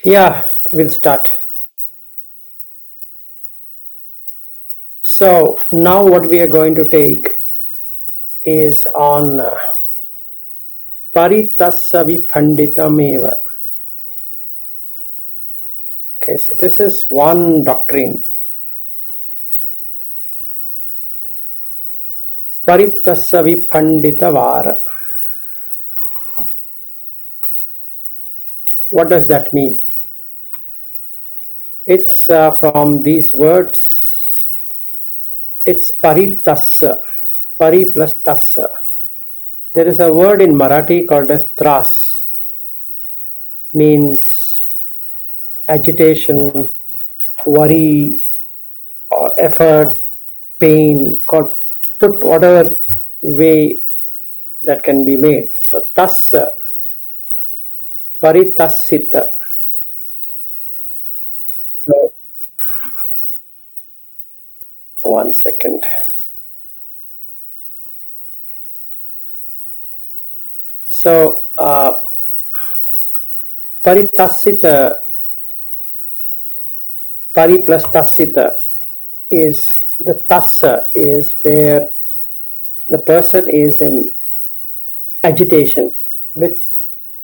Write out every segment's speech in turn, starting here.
Yeah, we'll start. So now what we are going to take is on Paritassa Viphanditameva. Okay, so this is one doctrine. Paritassa Viphanditavara. What does that mean? It's from these words. It's Paritassa. Pari plus Tassa. There is a word in Marathi called as Tras. Means agitation, worry, or effort, pain, put whatever way that can be made. So tassa, paritassita. So, one second. So paritassita, pari plus tassita is the tassa is where the person is in agitation with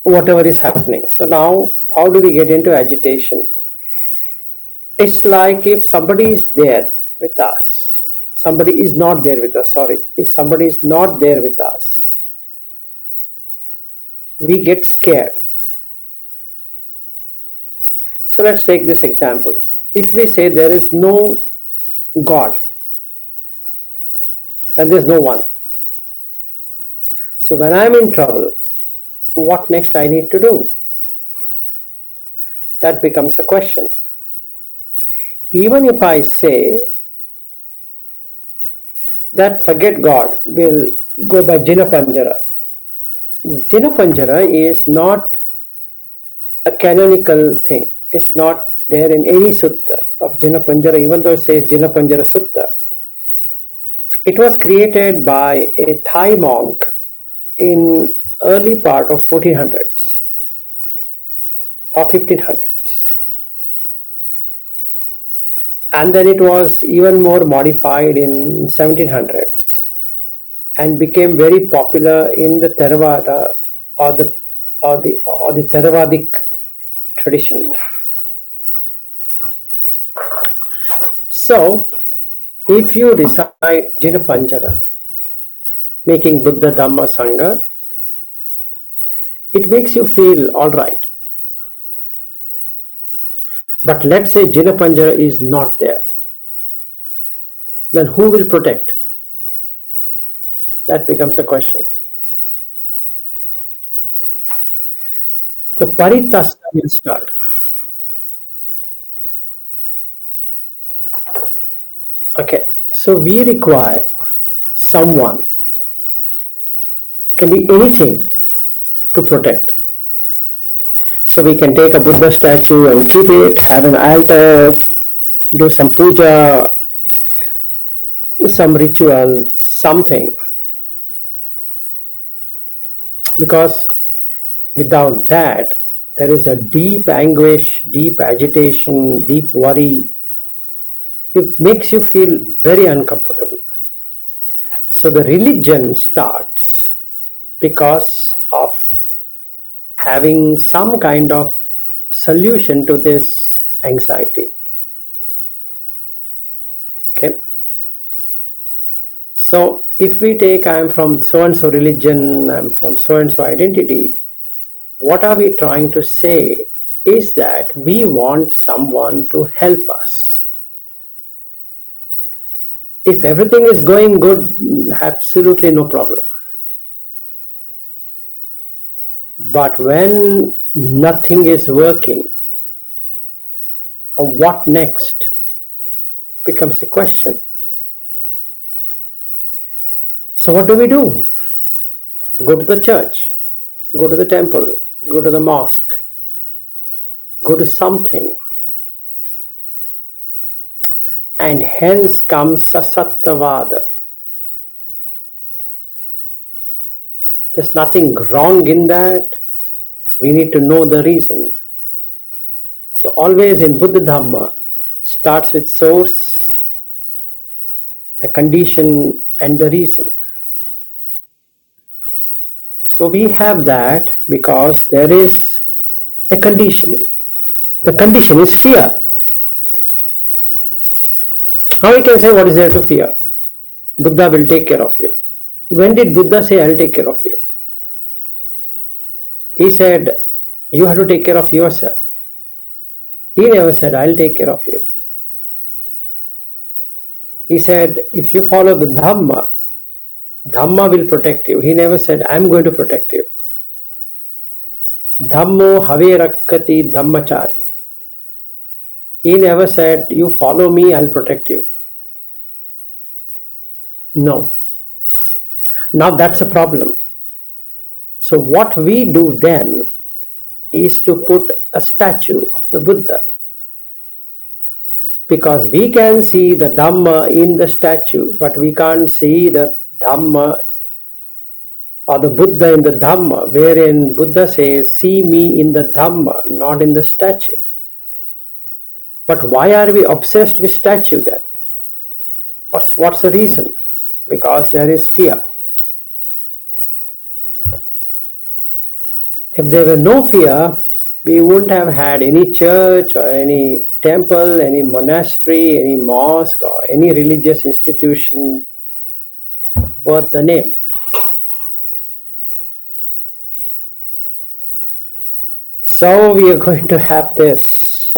whatever is happening. So now, how do we get into agitation? It's like if somebody is there with us, somebody is not there with us, sorry. If somebody is not there with us, we get scared. So let's take this example. If we say there is no God, then there's no one. So when I'm in trouble, what next I need to do? That becomes a question. Even if I say that forget God, we'll go by Jina Panjara. Jina Panjara is not a canonical thing. It's not there in any sutta of Jina Panjara, even though it says Jina Panjara Sutta. It was created by a Thai monk in early part of 1400s or 1500s. And then it was even more modified in 1700s and became very popular in the Theravada or the Theravadic tradition. So, if you recite Jina Panjara, making Buddha Dhamma Sangha, it makes you feel alright. But let's say Jina Panjara is not there. Then who will protect? That becomes a question. So Paritasta will start. Okay, so we require someone, can be anything, to protect. So we can take a Buddha statue and keep it, have an altar, do some puja, some ritual, something. Because without that, there is a deep anguish, deep agitation, deep worry. It makes you feel very uncomfortable. So the religion starts because of having some kind of solution to this anxiety. Okay. So if we take, I'm from so and so religion, I'm from so and so identity, what are we trying to say is that we want someone to help us. If everything is going good, absolutely no problem. But when nothing is working, what next becomes the question. So what do we do? Go to the church, go to the temple, go to the mosque, go to something. And hence comes Sasattavada. There's nothing wrong in that. We need to know the reason. So always in Buddha Dhamma starts with source, the condition, and the reason. So we have that because there is a condition. The condition is fear. Now we can say, what is there to fear? Buddha will take care of you. When did Buddha say, I'll take care of you? He said, you have to take care of yourself. He never said, I'll take care of you. He said, if you follow the Dhamma, Dhamma will protect you. He never said, I'm going to protect you. Dhammo have rakkati dhammachari. He never said, you follow me, I'll protect you. No. Now that's a problem. So what we do then is to put a statue of the Buddha. Because we can see the Dhamma in the statue, but we can't see the Dhamma or the Buddha in the Dhamma, wherein Buddha says, see me in the Dhamma, not in the statue. But why are we obsessed with statue then? What's the reason? Because there is fear. If there were no fear, we wouldn't have had any church or any temple, any monastery, any mosque, or any religious institution worth the name. So we are going to have this,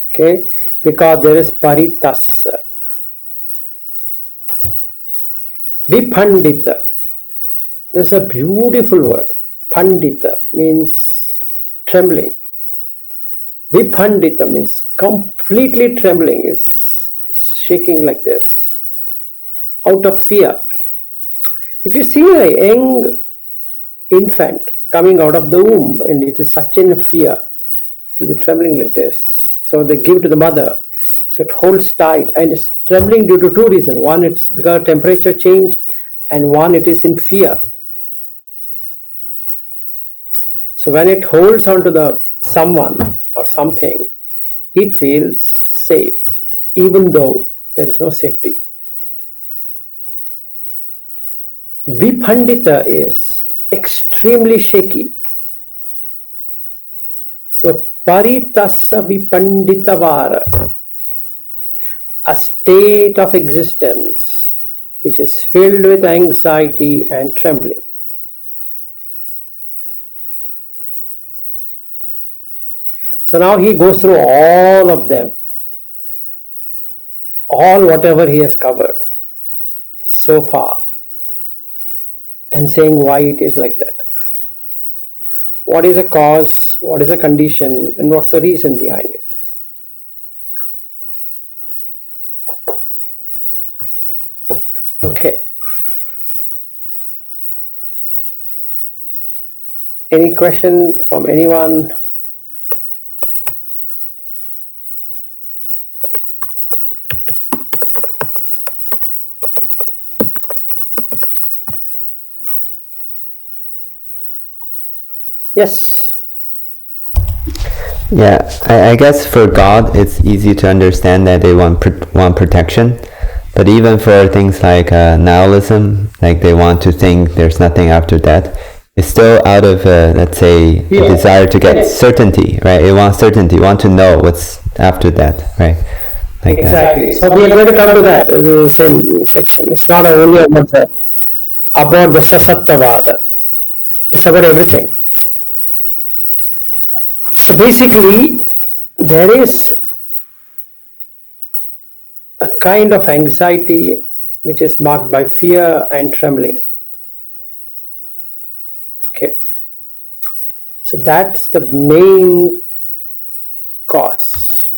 okay, because there is paritassa. Vipandita. This is a beautiful word. Pandita means trembling. Vipandita means completely trembling, is shaking like this, out of fear. If you see a young infant coming out of the womb and it is such in fear, it will be trembling like this. So they give to the mother. So it holds tight and it's trembling due to two reasons. One, it's because of temperature change, and one, it is in fear. So when it holds onto the someone or something, it feels safe, even though there is no safety. Vipandita is extremely shaky. So paritassa vipanditavara, a state of existence which is filled with anxiety and trembling. So now he goes through all of them, all whatever he has covered so far, and saying why it is like that. What is the cause, what is the condition, and what's the reason behind it. Okay. Any question from anyone? Yes. Yeah, I guess for God, it's easy to understand that they want protection. But even for things like nihilism, like they want to think there's nothing after death, it's still out of, let's say, a desire to get certainty, right? It wants certainty, want to know what's after death, right? Like exactly. That. So we are going to come to that in the same section. It's not only about the Sasattavada. It's about everything. So basically, there is a kind of anxiety which is marked by fear and trembling. Okay. So that's the main cause.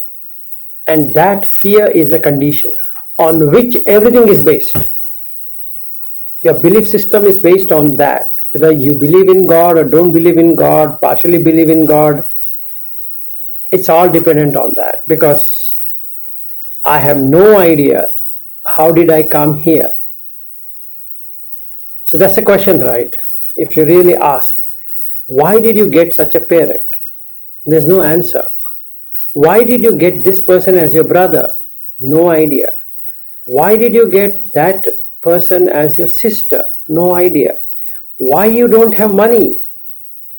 And that fear is the condition on which everything is based. Your belief system is based on that. Whether you believe in God or don't believe in God, partially believe in God, it's all dependent on that, because I have no idea how did I come here. So that's the question, right? If you really ask, why did you get such a parent? There's no answer. Why did you get this person as your brother? No idea. Why did you get that person as your sister? No idea. Why you don't have money?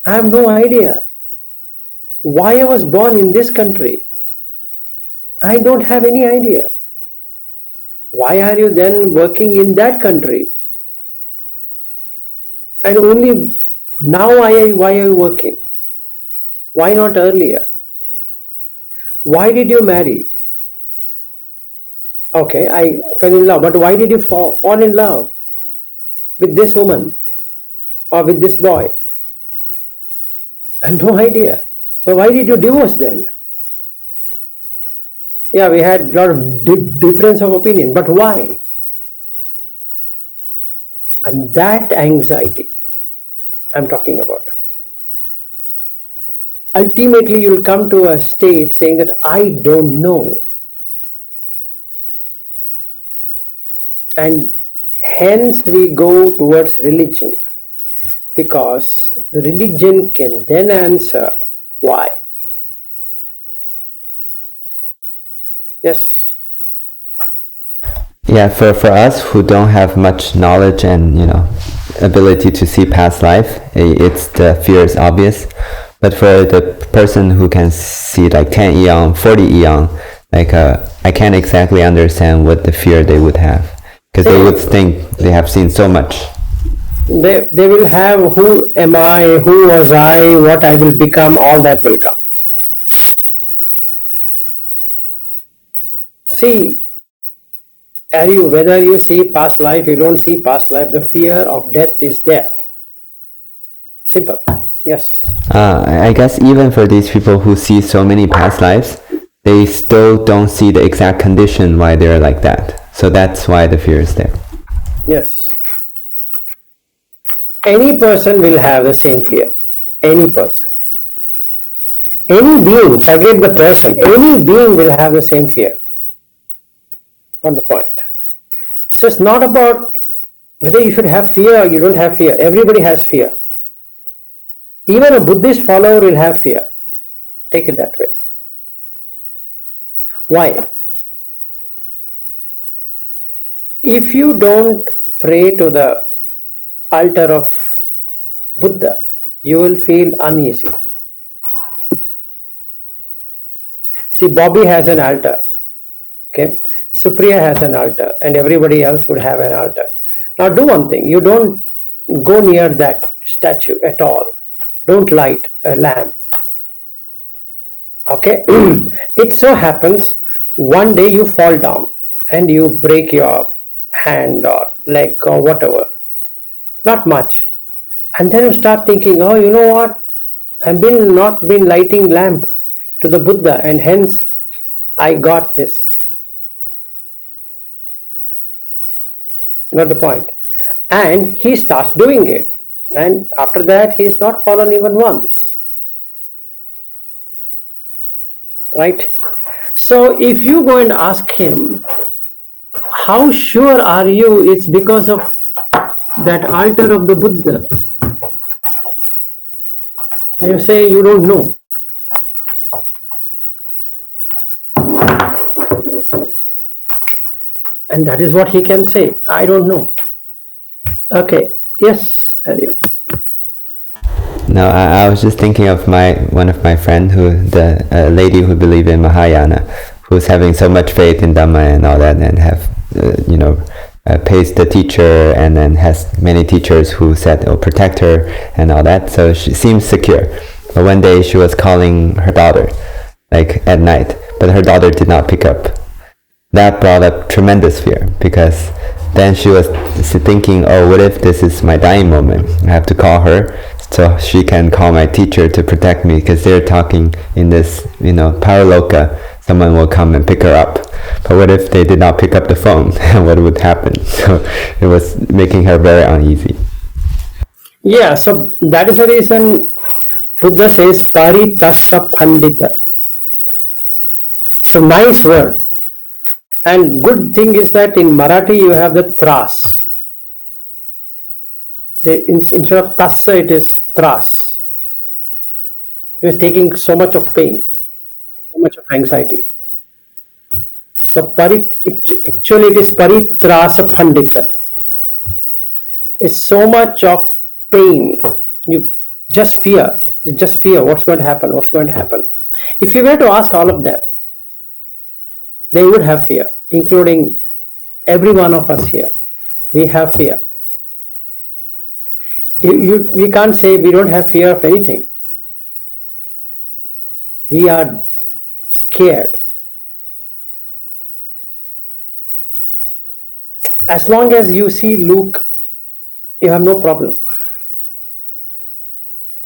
I have no idea. Why I was born in this country? I don't have any idea. Why are you then working in that country? And only now why are you working? Why not earlier? Why did you marry? Okay, I fell in love, but why did you fall in love with this woman or with this boy? I had no idea. But why did you divorce then? Yeah, we had a lot of difference of opinion, but why? And that anxiety I'm talking about. Ultimately, you'll come to a state saying that I don't know. And hence we go towards religion, because the religion can then answer why. Yes. Yeah, for us who don't have much knowledge and ability to see past life, it's the fear is obvious. But for the person who can see like 10 eon, 40 eon, like I can't exactly understand what the fear they would have, because they would think they have seen so much. They will have who am I, who was I, what I will become, all that will come. See, whether you see past life, you don't see past life, the fear of death is there. Simple. Yes. I guess even for these people who see so many past lives, they still don't see the exact condition why they're like that. So that's why the fear is there. Yes. Any person will have the same fear. Any person. Any being, forget the person, any being will have the same fear. What's the point? So it's not about whether you should have fear or you don't have fear. Everybody has fear. Even a Buddhist follower will have fear. Take it that way. Why? If you don't pray to the altar of Buddha, you will feel uneasy. See, Bobby has an altar. Okay, Supriya has an altar, and everybody else would have an altar. Now do one thing, you don't go near that statue at all. Don't light a lamp. Okay, it so happens one day you fall down and you break your hand or leg or whatever. Not much. And then you start thinking, oh, you know what? I've not been lighting lamp to the Buddha, and hence I got this. Got the point? And he starts doing it. And after that, he's not fallen even once. Right? So if you go and ask him, how sure are you it's because of that altar of the Buddha? You say you don't know. And that is what he can say. I don't know. Okay. Yes, Arya. No, I was just thinking of one of my friend the lady who believe in Mahayana, who's having so much faith in Dhamma and all that, and have pays the teacher, and then has many teachers who said they'll protect her and all that. So she seems secure. But one day she was calling her daughter, like at night, but her daughter did not pick up. That brought up tremendous fear, because then she was thinking, oh, what if this is my dying moment? I have to call her so she can call my teacher to protect me, because they're talking in this, paraloka, someone will come and pick her up. But what if they did not pick up the phone? What would happen? So it was making her very uneasy. Yeah, so that is the reason Buddha says paritassa pandita. So nice word. And good thing is that in Marathi you have the tras. Instead of tassa, it is tras. You're taking so much of pain. so much of anxiety. So actually it is paritrasa pandita. It's so much of pain. You just fear. You just fear what's going to happen, what's going to happen. If you were to ask all of them, they would have fear, including every one of us here. We have fear. We can't say we don't have fear of anything. We are scared. As long as you see Luke, you have no problem.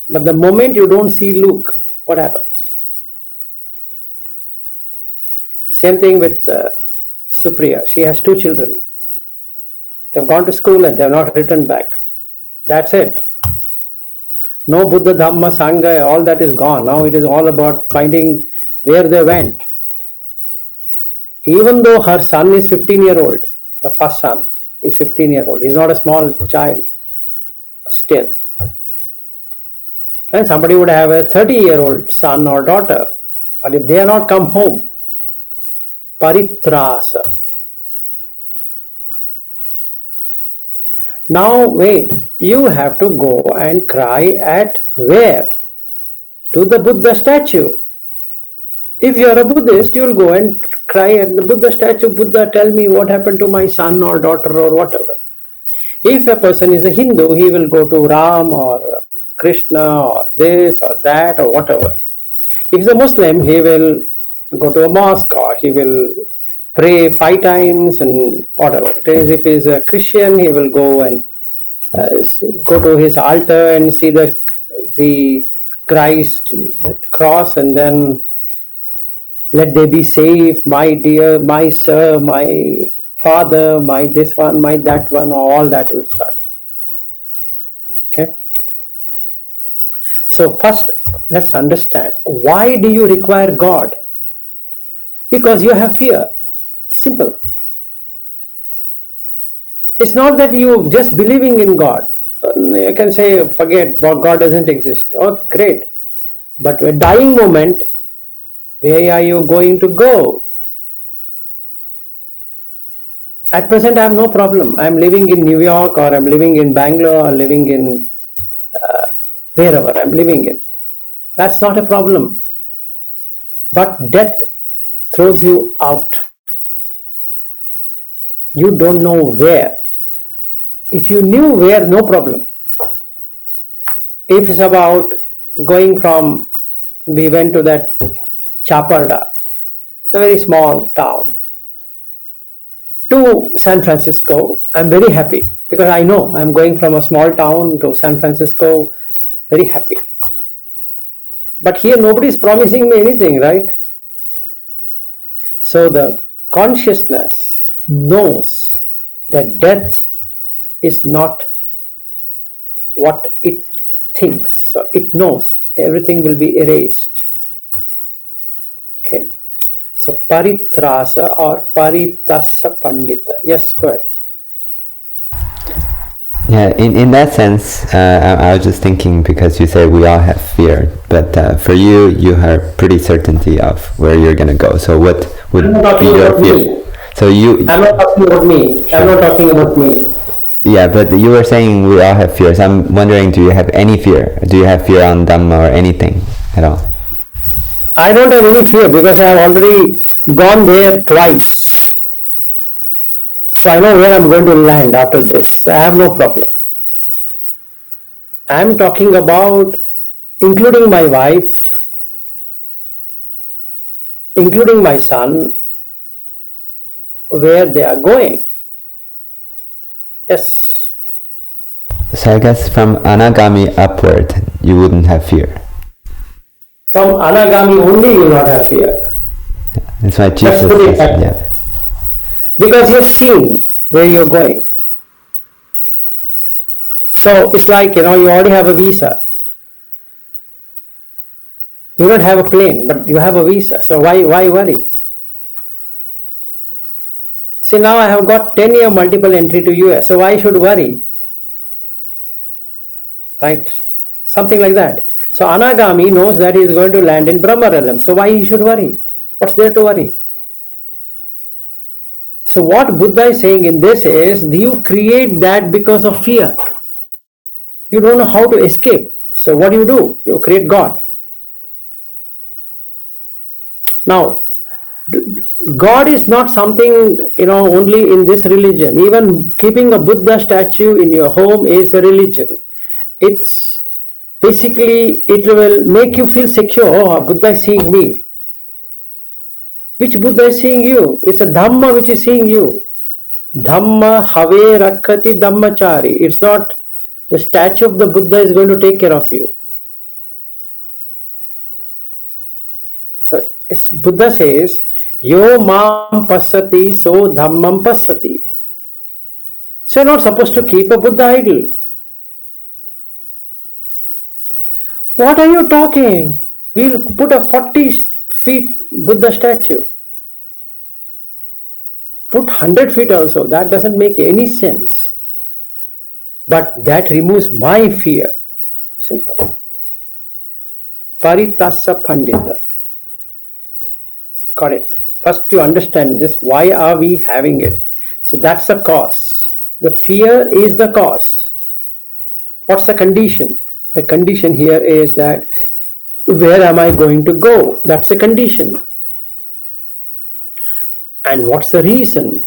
But the moment you don't see Luke, what happens? Same thing with Supriya. She has 2 children. They've gone to school and they've not returned back. That's it. No Buddha, Dhamma, Sangha, all that is gone. Now it is all about finding where they went. Even though her son is 15-year-old, the first son is 15-year-old. He's not a small child still. And somebody would have a 30-year-old son or daughter. But if they are not come home, paritrasa. Now wait, you have to go and cry at where? To the Buddha statue. If you are a Buddhist, you will go and cry at the Buddha statue. Buddha, tell me what happened to my son or daughter or whatever. If a person is a Hindu, he will go to Ram or Krishna or this or that or whatever. If he's a Muslim, he will go to a mosque or he will pray 5 times and whatever it is. If he's a Christian, he will go and go to his altar and see the Christ, that cross, and then let they be saved, my dear, my sir, my father, my this one, my that one, all that will start. Okay. So first, let's understand, why do you require God? Because you have fear. Simple. It's not that you just believing in God. You can say, forget, God doesn't exist. Okay, great. But a dying moment, where are you going to go? At present, I have no problem. I am living in New York, or I am living in Bangalore, or living in wherever I am living in. That's not a problem. But death throws you out. You don't know where. If you knew where, no problem. If it's about going from, we went to that Chaparda, it's a very small town, to San Francisco, I'm very happy because I know I'm going from a small town to San Francisco, very happy. But here nobody is promising me anything, right? So the consciousness knows that death is not what it thinks. So it knows everything will be erased. Okay. So paritrasa or paritasa pandita. Yes, go ahead. Yeah, in that sense, I was just thinking, because you say we all have fear, but for you, you have pretty certainty of where you're going to go. So what would be your fear? Me. So I'm not talking about me. Sure. I'm not talking about me. Yeah, but you were saying we all have fears. I'm wondering, do you have any fear? Do you have fear on Dhamma or anything at all? I don't have any fear because I have already gone there twice. So I know where I'm going to land after this. I have no problem. I'm talking about including my wife, including my son, where they are going. Yes. So I guess from Anagami upward, you wouldn't have fear. From Anagami only you will not have fear. That's why Jesus says, yeah. Because you've seen where you're going. So it's like, you already have a visa. You don't have a plane, but you have a visa. So why worry? See, now I have got 10-year multiple entry to US. So why should worry? Right? Something like that. So Anagami knows that he is going to land in Brahma realm. So why he should worry? What's there to worry? So what Buddha is saying in this is you create that because of fear. You don't know how to escape. So what do? You create God. Now, God is not something, only in this religion. Even keeping a Buddha statue in your home is a religion. It's basically, it will make you feel secure. Oh, Buddha is seeing me. Which Buddha is seeing you? It's a Dhamma which is seeing you. Dhamma have rakkati dhammachari. It's not the statue of the Buddha is going to take care of you. So Buddha says, Yo mam passati so dhammam passati. So you're not supposed to keep a Buddha idol. What are you talking? We'll put a 40 feet Buddha statue. Put 100 feet also. That doesn't make any sense. But that removes my fear. Simple. Paritassa Pandita. Got it. First you understand this. Why are we having it? So that's the cause. The fear is the cause. What's the condition? The condition here is that where am I going to go? That's the condition. And what's the reason?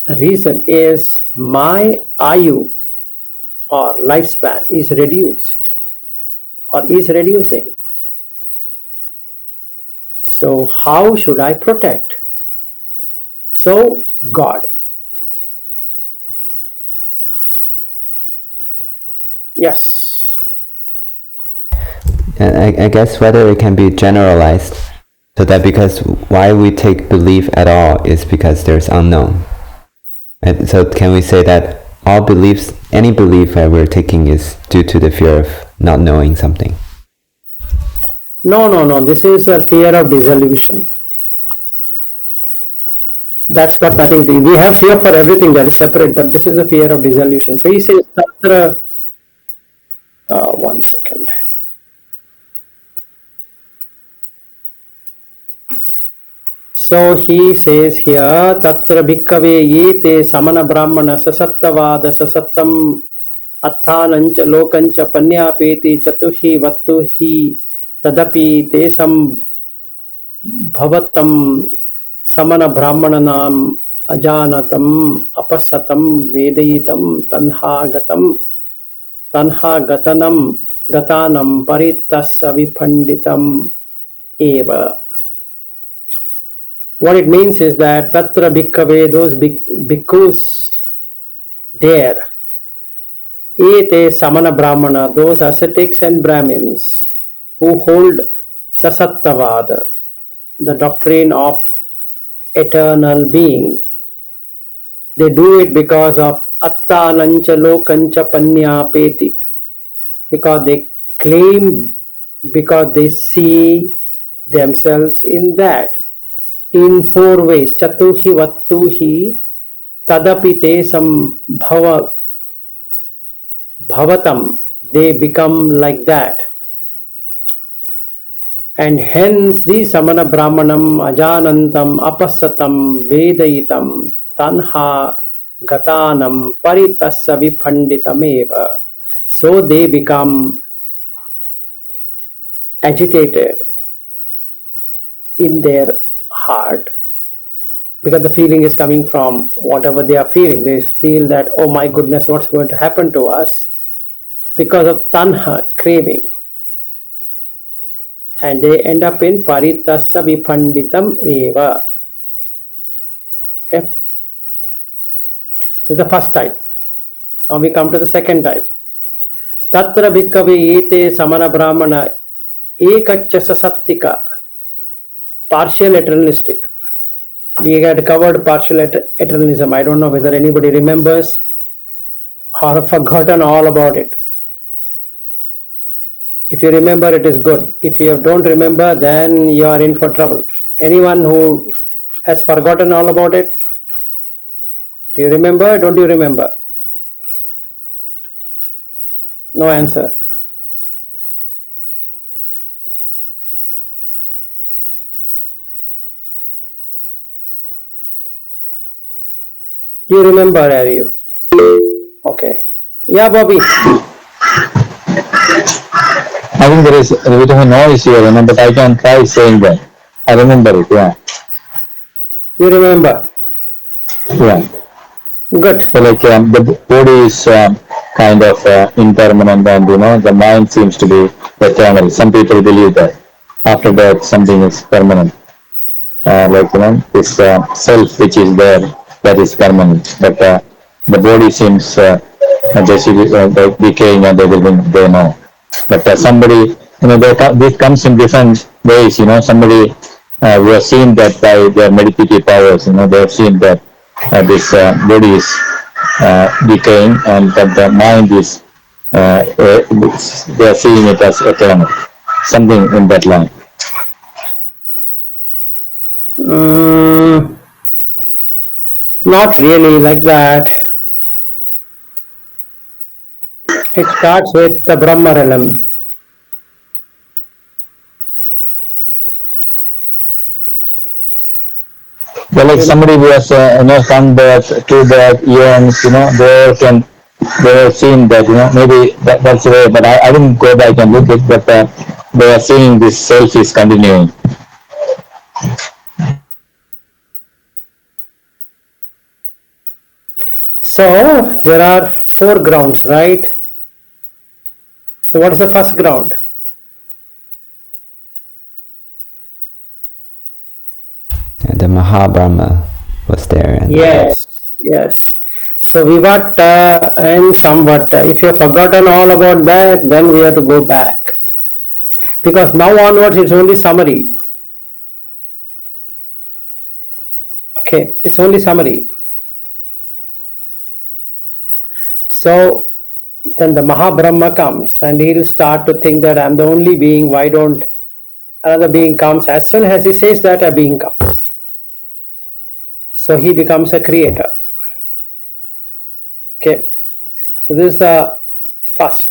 The reason is my ayu or lifespan is reduced or is reducing. So how should I protect? So God. Yes. And I guess whether it can be generalized, so that because why we take belief at all is because there's unknown. And so can we say that all beliefs, any belief that we're taking is due to the fear of not knowing something? No. This is a fear of dissolution. That's got nothing to do. We have fear for everything that is separate, but this is a fear of dissolution. So he says, Tatra, 1 second. So he says here, Tatra bhikkave yete samana brahmana sasattavada sasattam atthanancha lokancha panyapeti chatuhi vattuhi tadapi tesam bhavatam samana brahmananam ajanatam apasatam vedayitam tanha gatanam paritassa vipanditam eva. What it means is that tatra bhikkave, those bhikkhus there, ete samana brahmana, those ascetics and brahmins who hold sasattavada, the doctrine of eternal being, they do it because of attanancha lokancha panyapeti, because they claim, because they see themselves in that. In 4 ways, chatuhi vattuhi tadapi tesam bhavatam, they become like that. And hence the samana brahmanam ajanantam apasatam vedayitam tanha gatanam paritassa vipanditam eva. So they become agitated in their heart, because the feeling is coming from whatever they are feeling. They feel that, oh my goodness, what's going to happen to us, because of tanha, craving. And they end up in paritassa vipanditam eva. Okay, this is the first type. Now we come to the second type. Tatra bhikkave ete samana brahmana ekaccha sasattika, partial eternalistic. We had covered partial eternalism. I don't know whether anybody remembers or have forgotten all about it. If you remember, it is good. If you don't remember, then you are in for trouble. Anyone who has forgotten all about it? Do you remember? Don't you remember? No answer. You remember, are you? Okay. Yeah, Bobby. I think there is a bit of a noise here, but I can try saying that. I remember it, yeah. You remember. Yeah. Good. So like the body is kind of impermanent and the mind seems to be eternal. Some people believe that after that something is permanent. Like this self which is there that is permanent. But the body seems basically decaying and everything they know. But somebody, this comes in different ways. Somebody who has seen that by their meditative powers. They have seen that this body is decaying and that the mind is they are seeing it as eternal. Something in that line. Mm, not really like that. It starts with the Brahma realm. They're like You know. somebody who has some birth, two birth, yearns, they have seen that, maybe that's the way, but I didn't go back and look it, but they are seeing this self is continuing. So there are four grounds, right? So what is the first ground? And the Mahabrahma was there, and Yes, yes. So Vivata and Samvata. If you have forgotten all about that, then we have to go back. Because now onwards it's only summary. Okay, it's only summary. So then the Mahabrahma comes and he'll start to think that I'm the only being, why don't another being comes? As soon as he says that, a being comes. So he becomes a creator. Okay, so this is the first.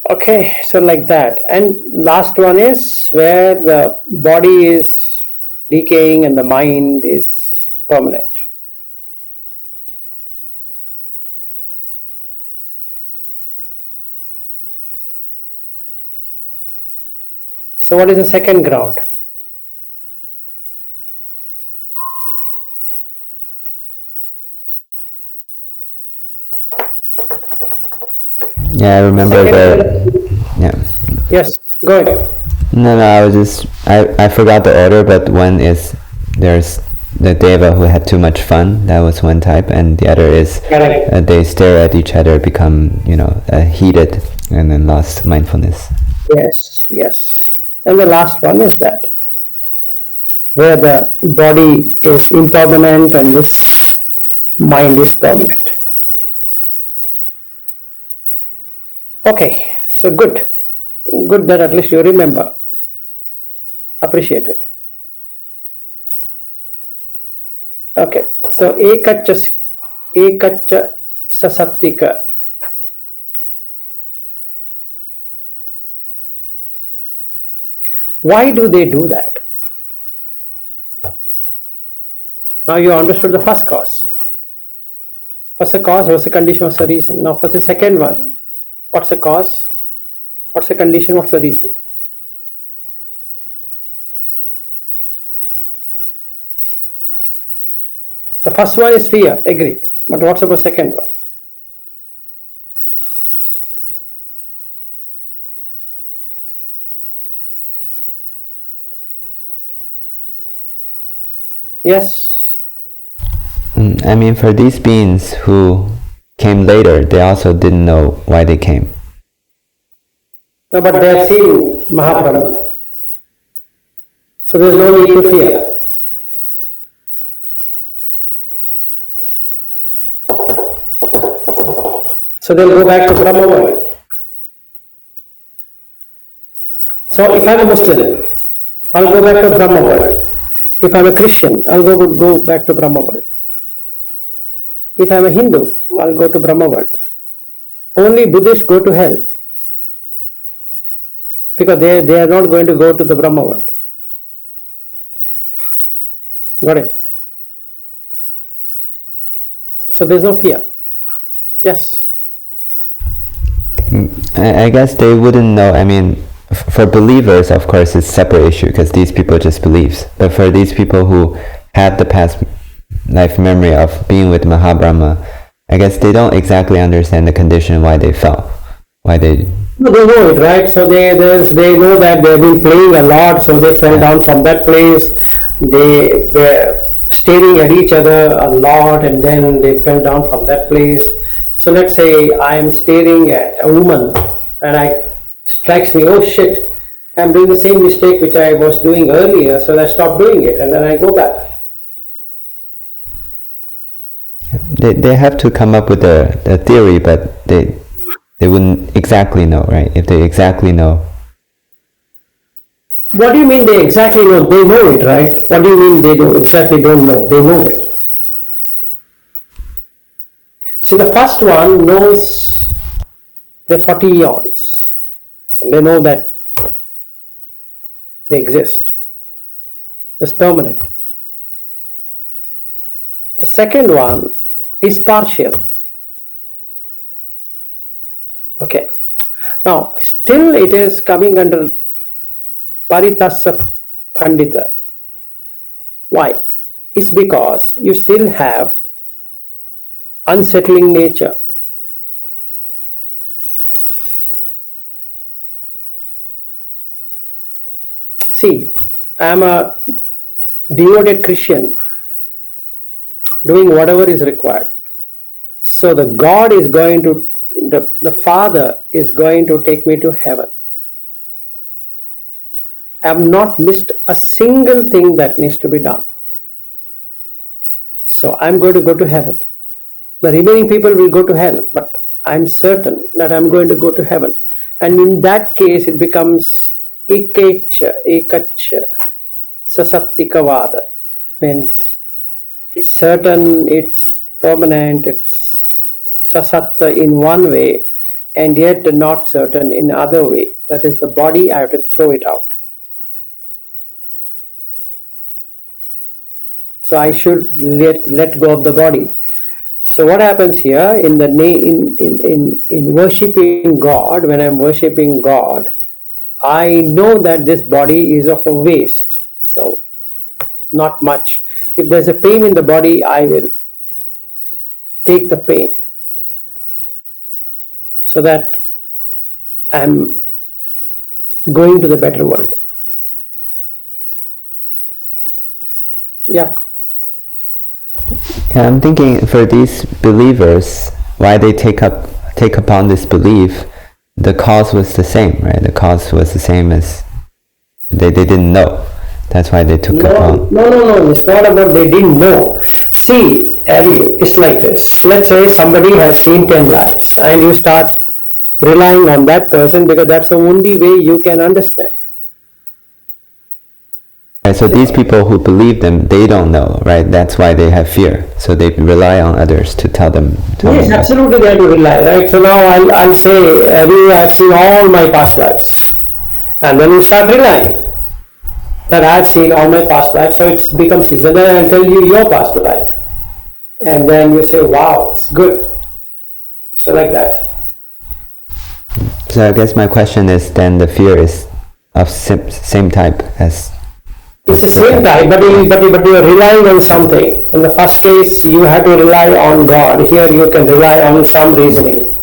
Okay, so like that. And last one is where the body is decaying and the mind is permanent. So what is the second ground? yeah, I remember Second, the yeah. yes, go ahead. No, I was just I forgot the order, but one is there's the deva who had too much fun. That was one type, and the other is Correct. they stare at each other, become heated, and then lost mindfulness. Yes, yes. And the last one is that where the body is impermanent and this mind is permanent. Okay, so good. Good that at least you remember. Appreciate it. Okay, so ekacha sasattika. Why do they do that? Now you understood the first cause. What's the cause? What's the condition? What's the reason? Now for the second one, what's the cause? What's the condition? What's the reason? The first one is fear, agreed. But what's about the second one? Yes. I mean, for these beings who came later, they also didn't know why they came. No, but they have seen Mahaprabhu. So there's no need to fear. So they'll go back to Brahma world. So if I'm a Muslim, I'll go back to Brahma world. If I'm a Christian, I'll go back to Brahma world. If I'm a Hindu, I'll go to Brahma world. Only Buddhists go to hell. because they are not going to go to the Brahma world. Got it? So there's no fear. Yes. I guess they wouldn't know. I mean, for believers, of course, it's a separate issue because these people just believes. But for these people who have the past life memory of being with Mahabrahma, I guess they don't exactly understand the condition why they fell, why they. No, they know it, right? So they know that they've been playing a lot, so they fell down from that place. They were staring at each other a lot, and then they fell down from that place. So let's say I am staring at a woman, and I strikes me, oh shit, I'm doing the same mistake which I was doing earlier, so I stop doing it, and then I go back. They have to come up with a theory, but they wouldn't exactly know, right? If they exactly know. What do you mean they exactly know? They know it, right? What do you mean they exactly don't know? They know it. See, the first one knows the 40 eons. So they know that they exist. It's permanent. The second one is partial. Okay. Now, still it is coming under Paritasa Pandita. Why? It's because you still have unsettling nature. See, I am a devoted Christian doing whatever is required. So the God is going to, the Father is going to take me to heaven. I have not missed a single thing that needs to be done. So I'm going to go to heaven. The remaining people will go to hell, but I'm certain that I'm going to go to heaven. And in that case, it becomes ekacha, sasattikavada. Means it's certain, it's permanent, it's sasatta in one way, and yet not certain in other way. That is the body, I have to throw it out. So I should let go of the body. So what happens here in the in worshipping God, when I'm worshipping God, I know that this body is of a waste. So not much. If there's a pain in the body, I will take the pain so that I'm going to the better world. Yeah. Yeah, I'm thinking for these believers, why they take upon this belief, the cause was the same, right? The cause was the same as they didn't know. That's why they took upon. No. It's not about they didn't know. See, it's like this. Let's say somebody has seen 10 lives and you start relying on that person because that's the only way you can understand. Right, so these people who believe them, they don't know, right? That's why they have fear. So they rely on others to tell them. Yes, absolutely they have to rely, right? So now I'll say, I've seen all my past lives. And then you start relying that I've seen all my past lives, so it becomes easy. Then I'll tell you your past life. And then you say, wow, it's good. So like that. So I guess my question is then the fear is of same type as. It's the same type, but you are relying on something. In the first case, you have to rely on God. Here you can rely on some reasoning.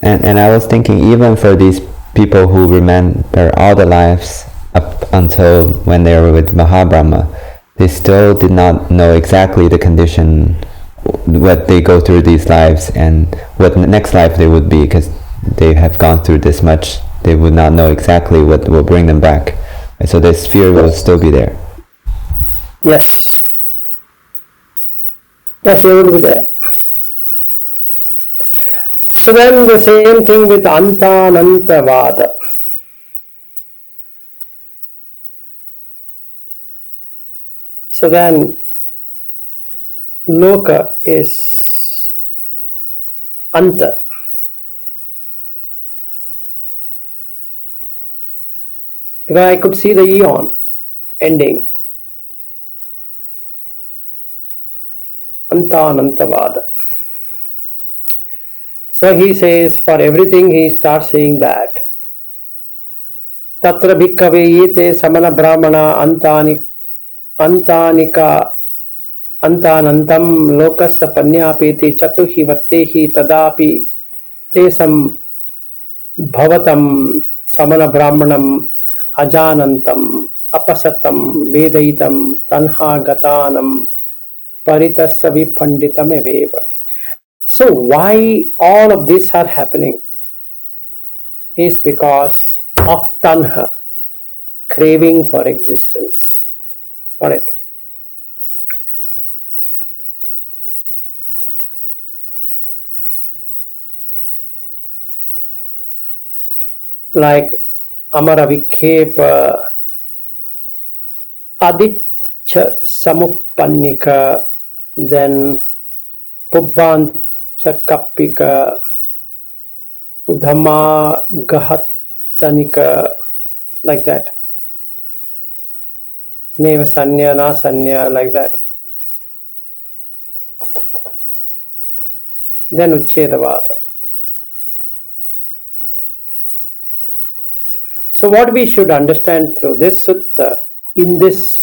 And I was thinking, even for these people who remember all the lives up until when they were with Mahabrahma, they still did not know exactly the condition, what they go through these lives, and what next life they would be, because they have gone through this much. They would not know exactly what will bring them back. And so this fear will still be there. Yes. Yes, they will be there. So then the same thing with Antanantavada. So then Loka is Anta. Because I could see the eon ending. Antanantavada. So he says, for everything he starts saying that. Tatra bhikkave yete samana brahmana antanika antanantam lokasya panyapeti chatuhi vattehi tadapi tesam bhavatam samana brahmanam ajanantam apasatam vedaitam tanha gatanam paritasya vipanditam eveva. So why all of this are happening is because of tanha, craving for existence. Got it? Like Amaravikhepa, Adicca Samupannika, then Pubbantakappika, Udhama Gahatanika, like that. Neva Sanya, Na Sanya, like that. Then Uchedavada. So what we should understand through this sutta, in this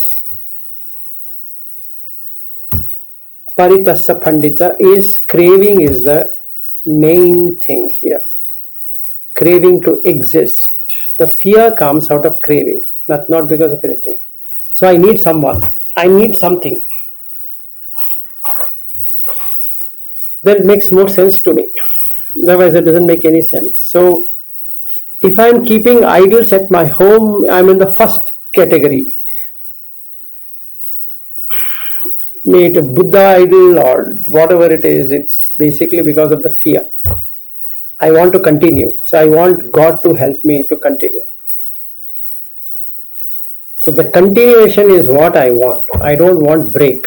Paritassa Pandita, is craving is the main thing here. Craving to exist. The fear comes out of craving, not because of anything. So I need someone. I need something. That makes more sense to me. Otherwise, it doesn't make any sense. So if I'm keeping idols at my home, I'm in the first category. Be it a Buddha idol or whatever it is, it's basically because of the fear. I want to continue. So I want God to help me to continue. So the continuation is what I want. I don't want break.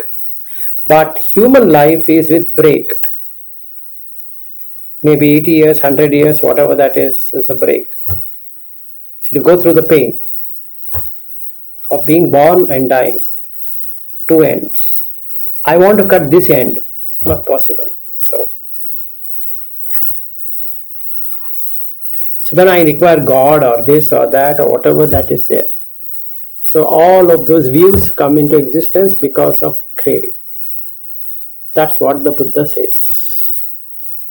But human life is with break. Maybe 80 years, 100 years, whatever that is a break. So you go through the pain of being born and dying. Two ends. I want to cut this end. Not possible. So then I require God or this or that or whatever that is there. So all of those views come into existence because of craving. That's what the Buddha says.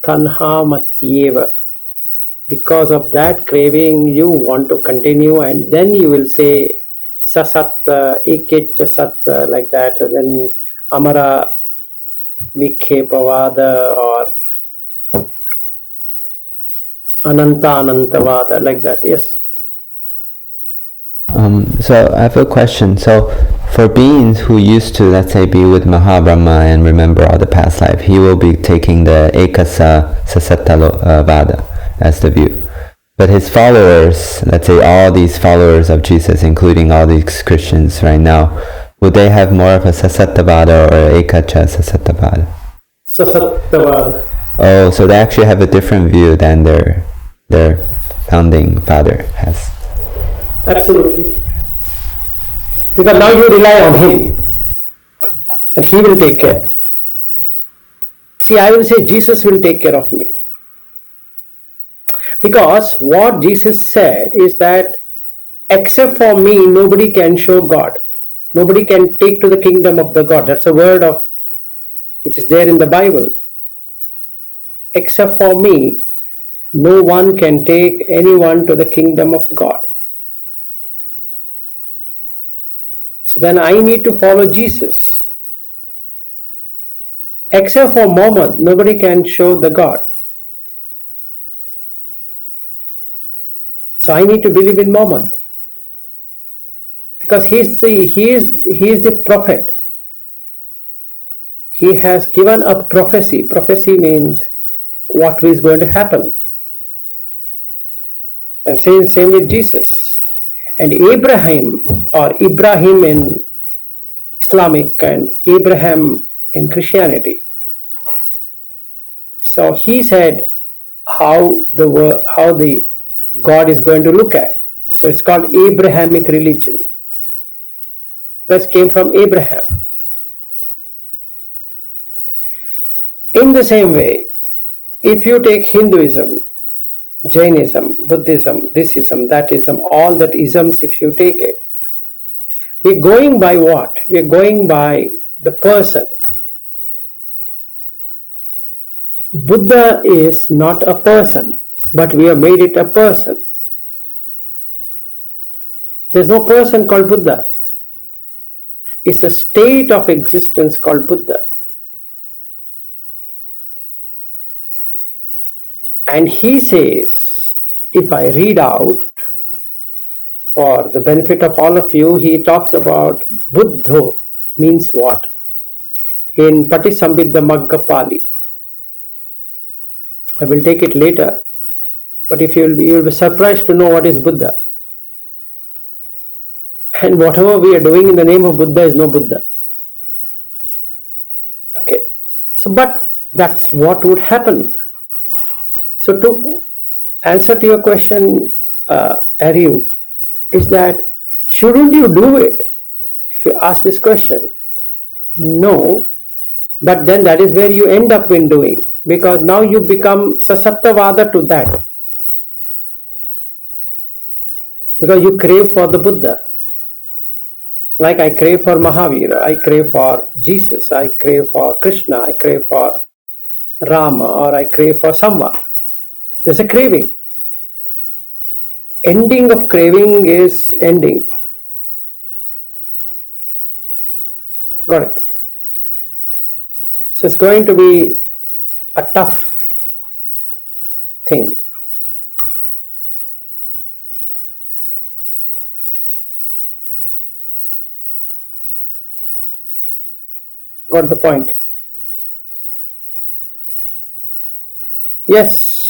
Tanha matyeva. Because of that craving, you want to continue, and then you will say sasatta, eketcha satta, like that, and then amara vikhepavada or ananta anantavada, like that. Yes. So I have a question. So for beings who used to, let's say, be with Mahabrahma and remember all the past life, he will be taking the Ekasa Sasatta Vada as the view. But his followers, let's say all these followers of Jesus, including all these Christians right now, would they have more of a Sasattavada or Ekacha Sasattavada? Sasattavada. Oh, so they actually have a different view than their founding father has. Absolutely. Because now you rely on him and he will take care. See, I will say Jesus will take care of me. Because what Jesus said is that except for me, nobody can show God. Nobody can take to the kingdom of the God. That's a word of which is there in the Bible. Except for me, no one can take anyone to the kingdom of God. So then I need to follow Jesus. Except for Muhammad, nobody can show the God. So I need to believe in Muhammad. Because he is the prophet. He has given a prophecy. Prophecy means what is going to happen. And same with Jesus. And Abraham or Ibrahim in Islamic and Abraham in Christianity. So he said how the God is going to look at. So it's called Abrahamic religion. This came from Abraham. In the same way, if you take Hinduism, Jainism, Buddhism, thisism, thatism, all that isms, if you take it, we're going by what? We're going by the person. Buddha is not a person, but we have made it a person. There's no person called Buddha. It's a state of existence called Buddha. And he says, if I read out for the benefit of all of you, he talks about Buddho means what? In Patisambhidha Magga Pali. I will take it later, but if you'll be surprised to know what is Buddha. And whatever we are doing in the name of Buddha is no Buddha. Okay. So, but that's what would happen. So to answer to your question, Ariu, is that shouldn't you do it? If you ask this question, no, but then that is where you end up in doing, because now you become sasattavada to that, because you crave for the Buddha. Like I crave for Mahavira, I crave for Jesus, I crave for Krishna, I crave for Rama, or I crave for someone. There's a craving. Ending of craving is ending. Got it? So it's going to be a tough thing. Got the point? Yes.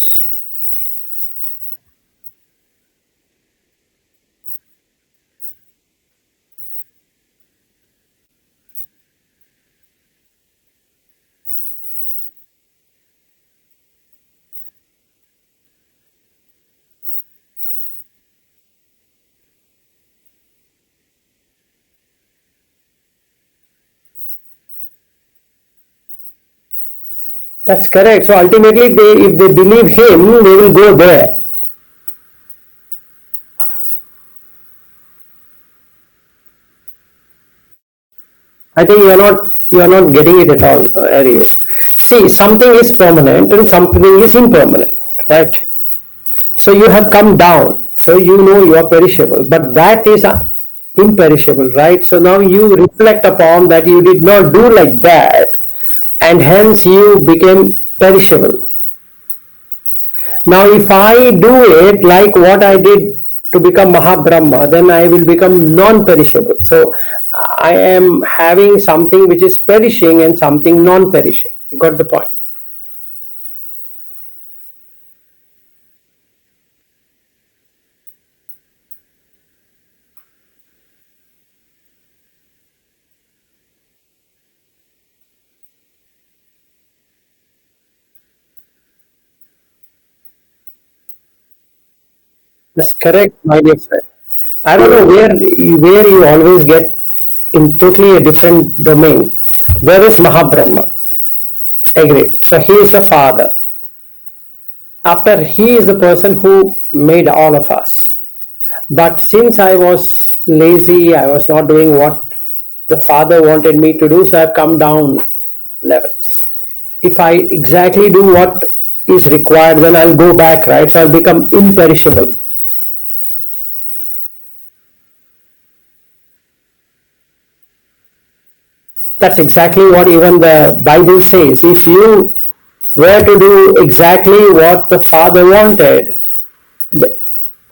That's correct. So ultimately, if they believe him, they will go there. I think you are not getting it at all, Ariel. See, something is permanent and something is impermanent, right? So you have come down. So you know you are perishable, but that is imperishable, right? So now you reflect upon that you did not do like that, and hence you became perishable. Now, if I do it like what I did to become Mahabrahma, then I will become non-perishable. So, I am having something which is perishing and something non-perishing. You got the point? That's correct, my dear friend. I don't know where you always get in totally a different domain. Where is Mahabrahma? Agreed. So he is the father. After he is the person who made all of us. But since I was lazy, I was not doing what the father wanted me to do, so I've come down levels. If I exactly do what is required, then I'll go back, right? So I'll become imperishable. That's exactly what even the Bible says. If you were to do exactly what the Father wanted,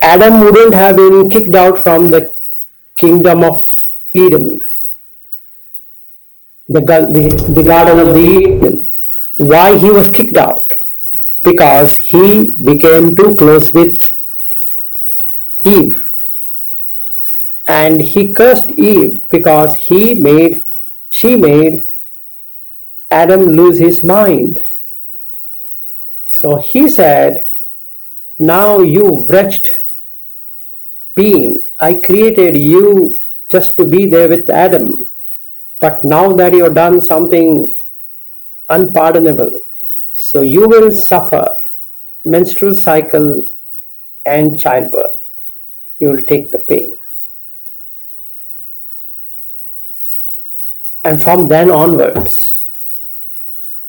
Adam wouldn't have been kicked out from the kingdom of Eden, the Garden of the Eden. Why he was kicked out? Because he became too close with Eve. And he cursed Eve because she made Adam lose his mind. So he said, now you wretched being. I created you just to be there with Adam. But now that you've done something unpardonable, so you will suffer menstrual cycle and childbirth. You will take the pain. And from then onwards,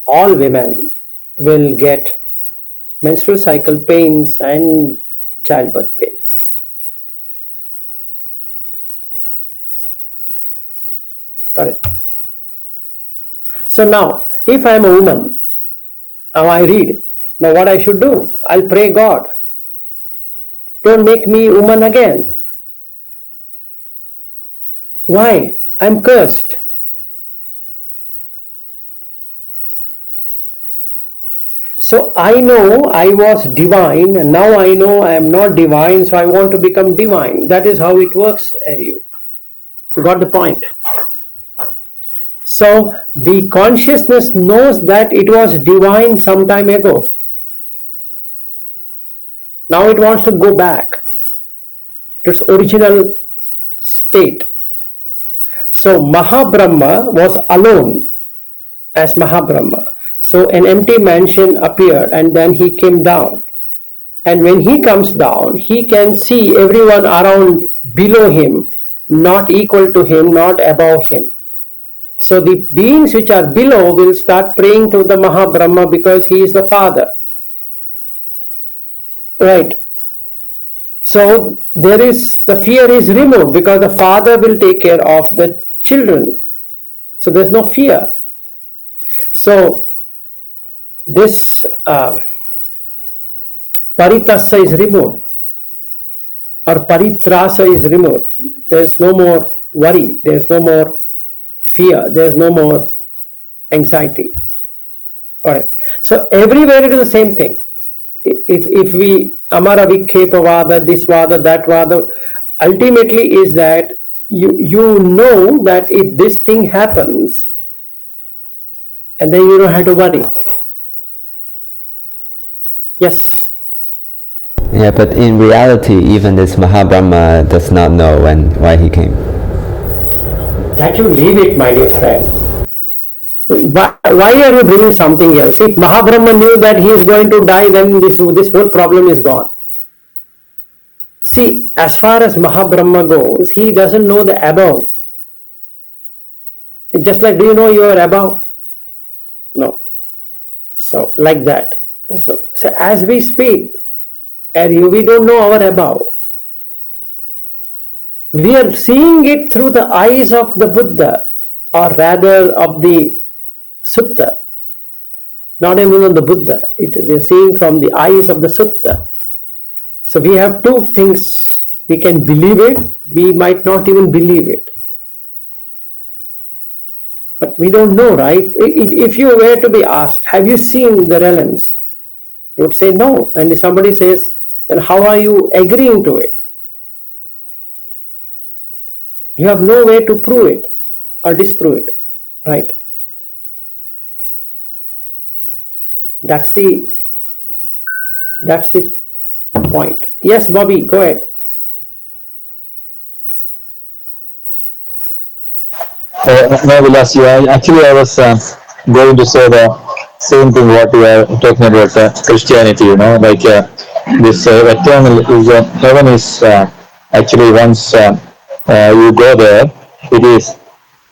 all women will get menstrual cycle pains and childbirth pains. Got it? So now, if I am a woman, now I read, now what I should do? I'll pray God, don't make me woman again. Why? I'm cursed. So I know I was divine and now I know I am not divine, so I want to become divine. That is how it works, Ariu. You got the point? So the consciousness knows that it was divine some time ago. Now it wants to go back to its original state. So Mahabrahma was alone as Mahabrahma. So an empty mansion appeared and then he came down. And when he comes down, he can see everyone around below him, not equal to him, not above him. So the beings which are below will start praying to the Mahabrahma because he is the father. Right. So there is, the fear is removed because the father will take care of the children. So there's no fear. So this paritasa is removed or paritrasa is removed. There's no more worry, there's no more fear, there's no more anxiety. Alright. So everywhere it is the same thing. If we amara vikhepa vada, this vada, that vada, ultimately is that you know that if this thing happens, and then you don't have to worry. Yes. Yeah, but in reality, even this Mahabrahma does not know why he came. That you leave it, my dear friend. Why are you bringing something else? If Mahabrahma knew that he is going to die, then this whole problem is gone. See, as far as Mahabrahma goes, he doesn't know the above. It's just like, do you know you are above? No. So, like that. So as we speak, we don't know our above. We are seeing it through the eyes of the Buddha, or rather of the Sutta. Not even on the Buddha. We are seeing from the eyes of the Sutta. So we have two things. We can believe it, we might not even believe it. But we don't know, right? If you were to be asked, have you seen the realms? You would say no. And if somebody says, then how are you agreeing to it? You have no way to prove it or disprove it, right? That's the point. Yes, Bobby, go ahead. No, Vilas, actually I was going to say the same thing what you are talking about Christianity, like this eternal is heaven is actually once you go there, it is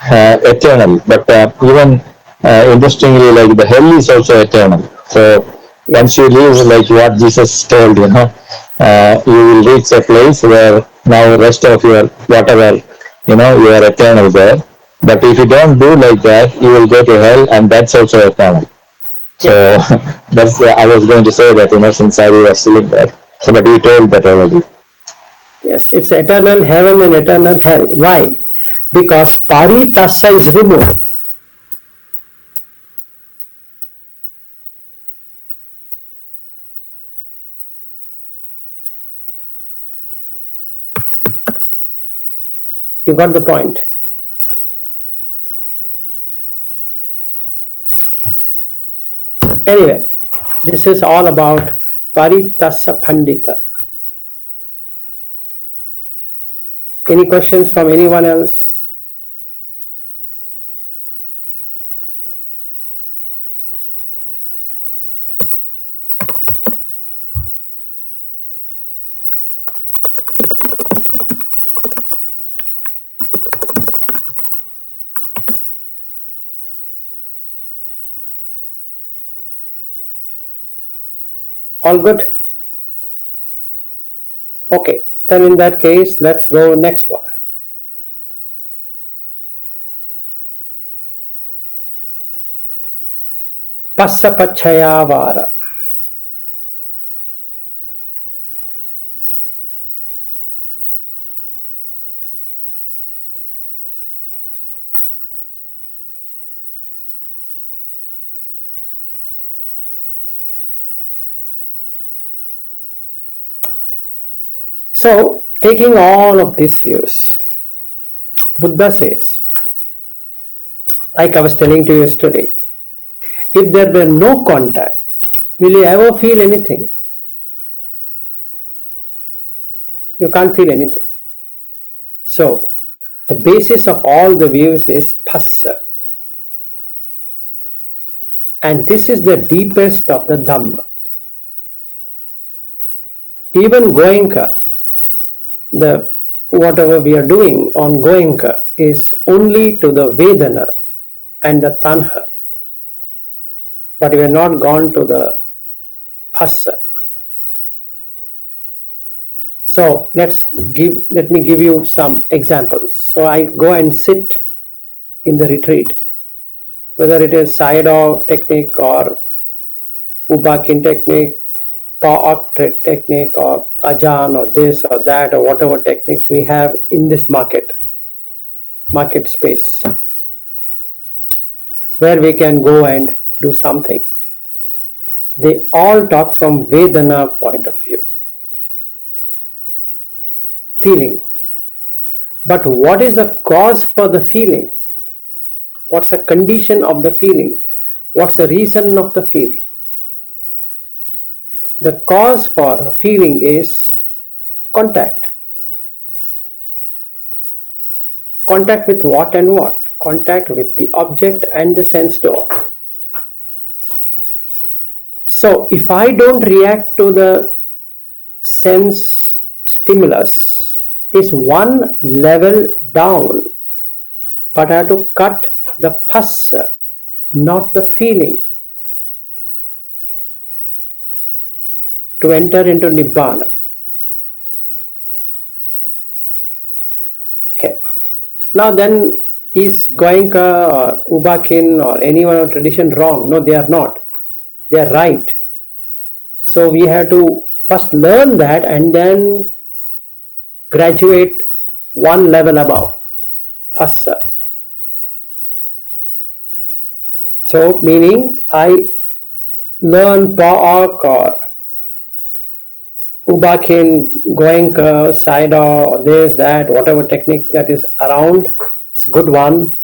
eternal. But even interestingly, like the hell is also eternal. So once you leave, like what Jesus told, you will reach a place where now rest of your whatever, you are eternal there. But if you don't do like that, you will go to hell, and that's also eternal. So that's I was going to say that, since I was sitting there. So, but you told that already. Yes, it's eternal heaven and eternal hell. Why? Because paritasa is removed. You got the point. Anyway, this is all about paritasa pandita. Any questions from anyone else? All good? Okay, then in that case, let's go next one. Passapachayavara. So, taking all of these views, Buddha says, like I was telling to you yesterday, if there were no contact, will you ever feel anything? You can't feel anything. So, the basis of all the views is Phassa. And this is the deepest of the Dhamma. Even Goenka, the whatever we are doing on Goenka is only to the Vedana and the Tanha. But we are not gone to the Phassa. So let me give you some examples. So I go and sit in the retreat, whether it is Sayadaw technique or Ubakin technique, Pa'ak technique or Ajan or this or that or whatever techniques we have in this market space, where we can go and do something. They all talk from Vedana point of view, feeling. But what is the cause for the feeling? What's the condition of the feeling? What's the reason of the feeling? The cause for feeling is contact. Contact with what and what? Contact with the object and the sense door. So if I don't react to the sense stimulus, is one level down, but I have to cut the phassa, not the feeling, to enter into Nibbana. Okay. Now then, is Goenka or Ubakin or anyone of tradition wrong? No, they are not. They are right. So we have to first learn that and then graduate one level above, phassa. So meaning I learn Pa'ak or Ubakin, Goenka, Sayadaw, or this, that, whatever technique that is around, it's a good one.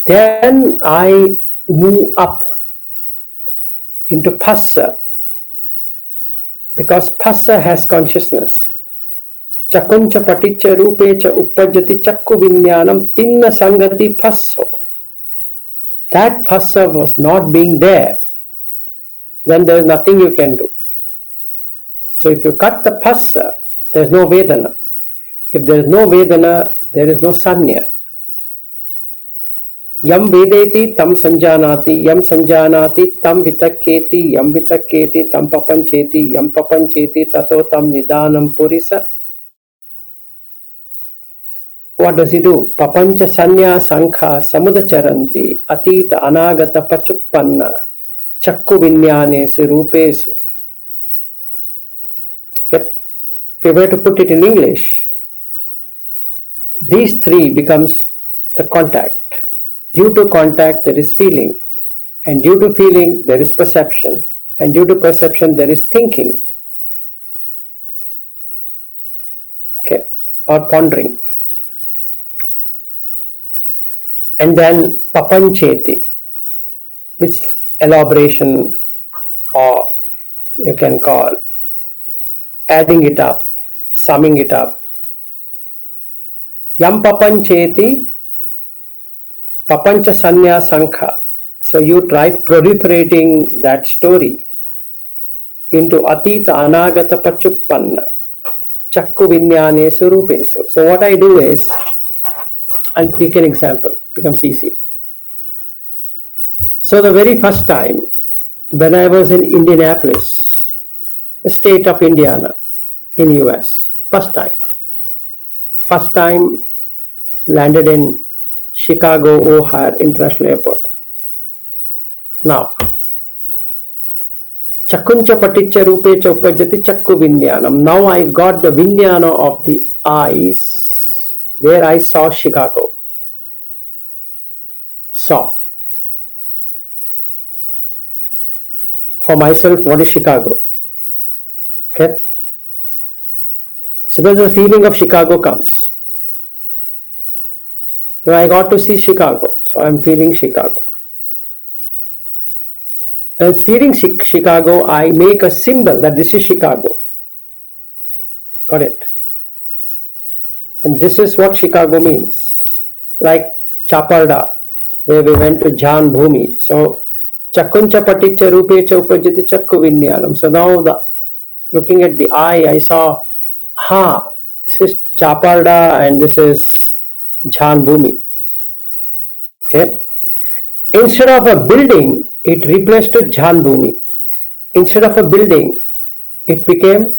Then I move up into phassa, because phassa has consciousness. Chakuncha paticca rupecha uppajjati chakku vinnyanam tinna sangati phasso. That phassa was not being there, then there is nothing you can do. So if you cut the phassa, there is no Vedana. If there is no Vedana, there is no Sanya. Yam vedeti tam sanjanati, yam sanjanati tam vitakketi, yam vitakketi tam papancheti, yam papancheti tato tam nidanam purisa. What does he do? Papancha sanya sankha samudacharanti atita anagata pachuppanna chakku vinyanesu rupesu. If we were to put it in English, these three becomes the contact. Due to contact there is feeling, and due to feeling there is perception, and due to perception there is thinking, okay, or pondering. And then papancheti, which elaboration, or you can call adding it up, summing it up. Yam papancheti papancha sanya sankha. So you try proliferating that story into atita anagata pachuppanna chakku vinyane surupesu. So what I do is, I'll take an example, it becomes easy. So the very first time when I was in Indianapolis, the state of Indiana in US, first time landed in Chicago O'Hare International Airport. Now, Chakuncha Paticcha Rupe Chaupajati Chakku Vindyanam. Now I got the Vindyana of the eyes where I saw Chicago. Saw. For myself, what is Chicago? Okay. So there's a feeling of Chicago comes. When I got to see Chicago, so I'm feeling Chicago. And feeling Chicago, I make a symbol that this is Chicago. Got it? And this is what Chicago means. Like Chaparda, where we went to Jan Bhumi. So Chakuncha Paticcha Rupecha Upajati Chakku Vinyanam. So now looking at the eye, I saw, this is Chaparda and this is Jan Bhumi. Okay. Instead of a building, it replaced to Jan Bhumi. Instead of a building, it became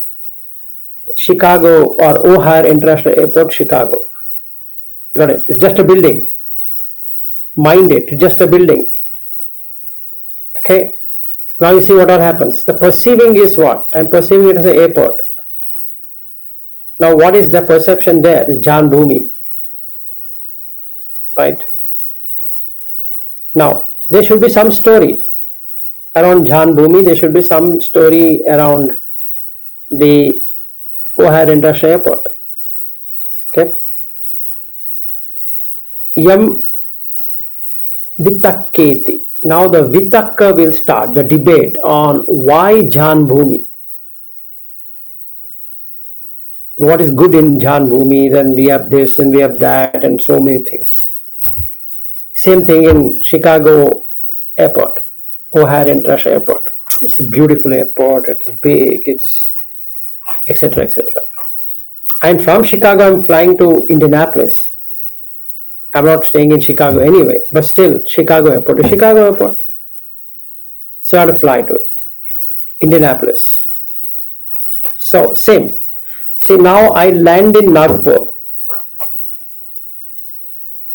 Chicago or O'Hare International Airport, Chicago. Got it? It's just a building. Mind it, it's just a building. Okay. Now you see what all happens. The perceiving is what? I'm perceiving it as an airport. Now what is the perception there? The Jan Bhumi. Right? Now, there should be some story around Jan Bhumi. There should be some story around the O'Hare International Airport. Okay. Yam Vitakketi. Now the Vitakka will start the debate on why Jan Bhumi. What is good in Jan Bhumi? Then we have this and we have that and so many things. Same thing in Chicago Airport, O'Hare International Airport. It's a beautiful airport, it's big, it's etc. etc. And from Chicago, I'm flying to Indianapolis. I'm not staying in Chicago anyway, but still, Chicago Airport is Chicago Airport. So I had to fly to Indianapolis. So, same. See, now I land in Nagpur.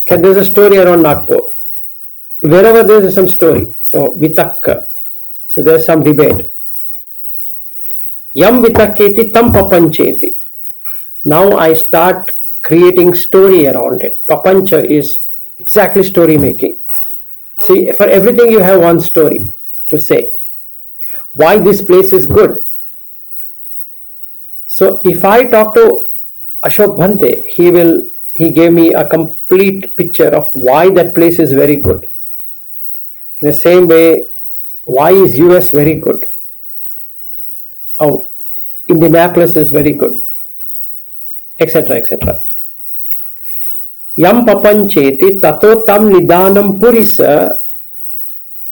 Okay, there's a story around Nagpur. Wherever there is some story. So, Vitakka. So, there's some debate. Yam Vitakketi tam papancheti. Now I start creating story around it. Papancha is exactly story making. See, for everything you have one story to say. Why this place is good. So if I talk to Ashok Bhante, he gave me a complete picture of why that place is very good. In the same way, why is US very good? How Indianapolis is very good, etc. etc. Yam papancheti tato tam nidanam purisa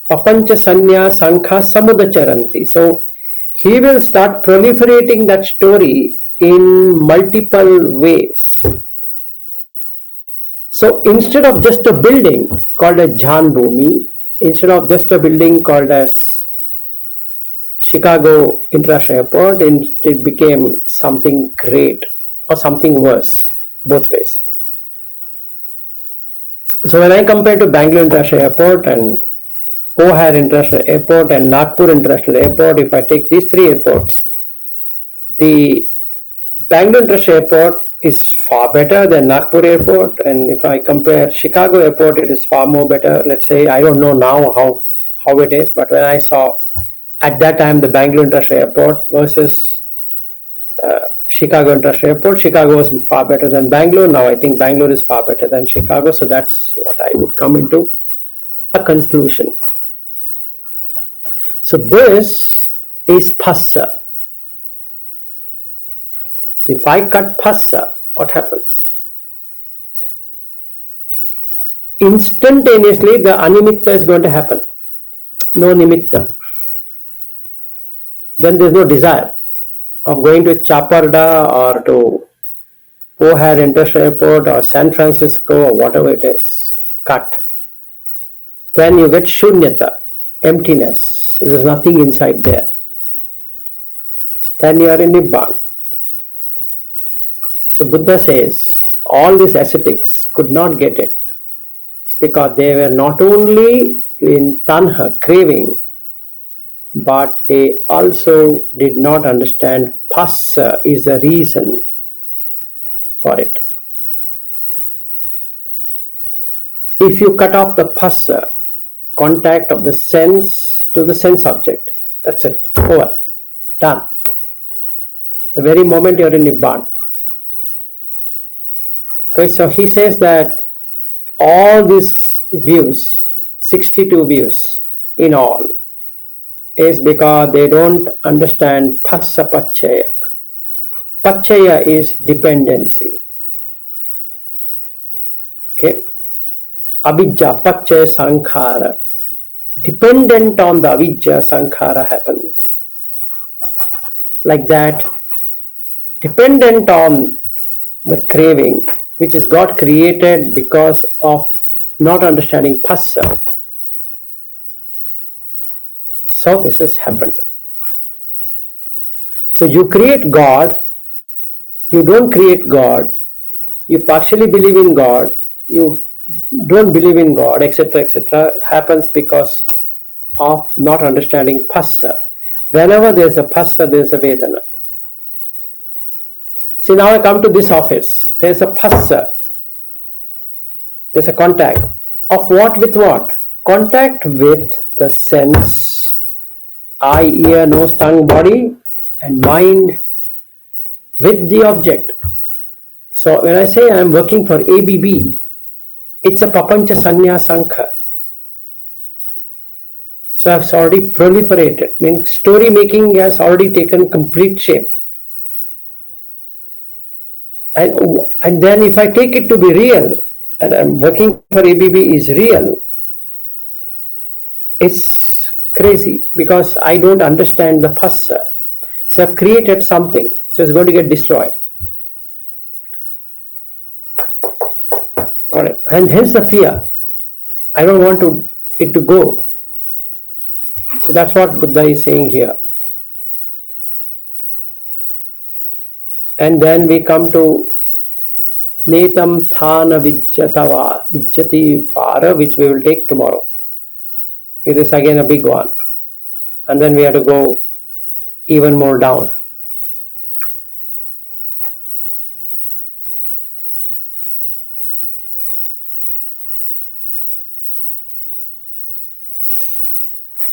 papancha sanya sankha samudacharanti. So he will start proliferating that story in multiple ways. So instead of just a building called a Jan Bhumi, instead of just a building called as Chicago International Airport, it became something great or something worse, both ways. So when I compare to Bangalore International Airport and O'Hare International Airport and Nagpur International Airport, if I take these three airports, the Bangalore International Airport is far better than Nagpur Airport, and if I compare Chicago Airport, it is far more better. Let's say, I don't know now how it is, but when I saw at that time the Bangalore International Airport versus Chicago International Airport, Chicago was far better than Bangalore. Now I think Bangalore is far better than Chicago, so that's what I would come into a conclusion. So this is phassa. So if I cut phassa, what happens? instantaneously the animitta is going to happen. No nimitta. Then there is no desire of going to Chaparda or to O'Hare International Airport or San Francisco or whatever it is. Cut. Then you get shunyata, emptiness. There is nothing inside there. So then you are in Nibbana. So Buddha says all these ascetics could not get it. It's because they were not only in tanha, craving, but they also did not understand phassa is the reason for it. If you cut off the phassa, contact of the sense to the sense object, that's it, over, done. The very moment you're in Nibbana. Okay, so he says that all these views, 62 views in all, is because they don't understand phassa pacchaya. Pacchaya is dependency. Okay? Avijja, pacchaya, sankhara. Dependent on the avijja, sankhara happens. Like that, dependent on the craving, which is got created because of not understanding phassa. So this has happened. So you create God, you don't create God, you partially believe in God, you don't believe in God, etc., happens because of not understanding phassa. Whenever there is a phassa, there is a vedana. See, now I come to this office, there is a phassa, there is a contact. Of what with what? Contact with the sense, eye, ear, nose, tongue, body, and mind with the object. So when I say I am working for ABB, it's a papancha sanyasankha. So I've already proliferated. I mean, story making has already taken complete shape. And then if I take it to be real, and I'm working for ABB is real, it's crazy because I don't understand the phassa. So I've created something, so it's going to get destroyed. Got it. And hence the fear. I don't want it to go. So that's what Buddha is saying here. And then we come to Netam Thana Vijjati Vara, which we will take tomorrow. It is again a big one. And then we have to go even more down.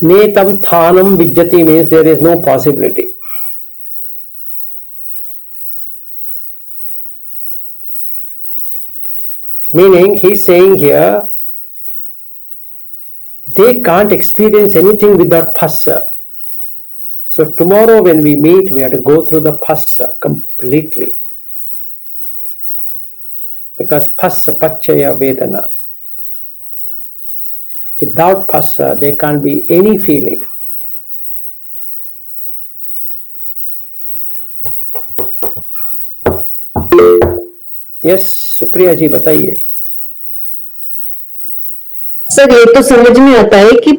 Netam Thanam Vijjati means there is no possibility. Meaning, he's saying here, they can't experience anything without phassa. So tomorrow when we meet, we have to go through the phassa completely. Because phassa pacchaya vedana. Without phassa, there can't be any feeling. Yes Supriya ji बताइए। Sir ये तो समझ में आता है कि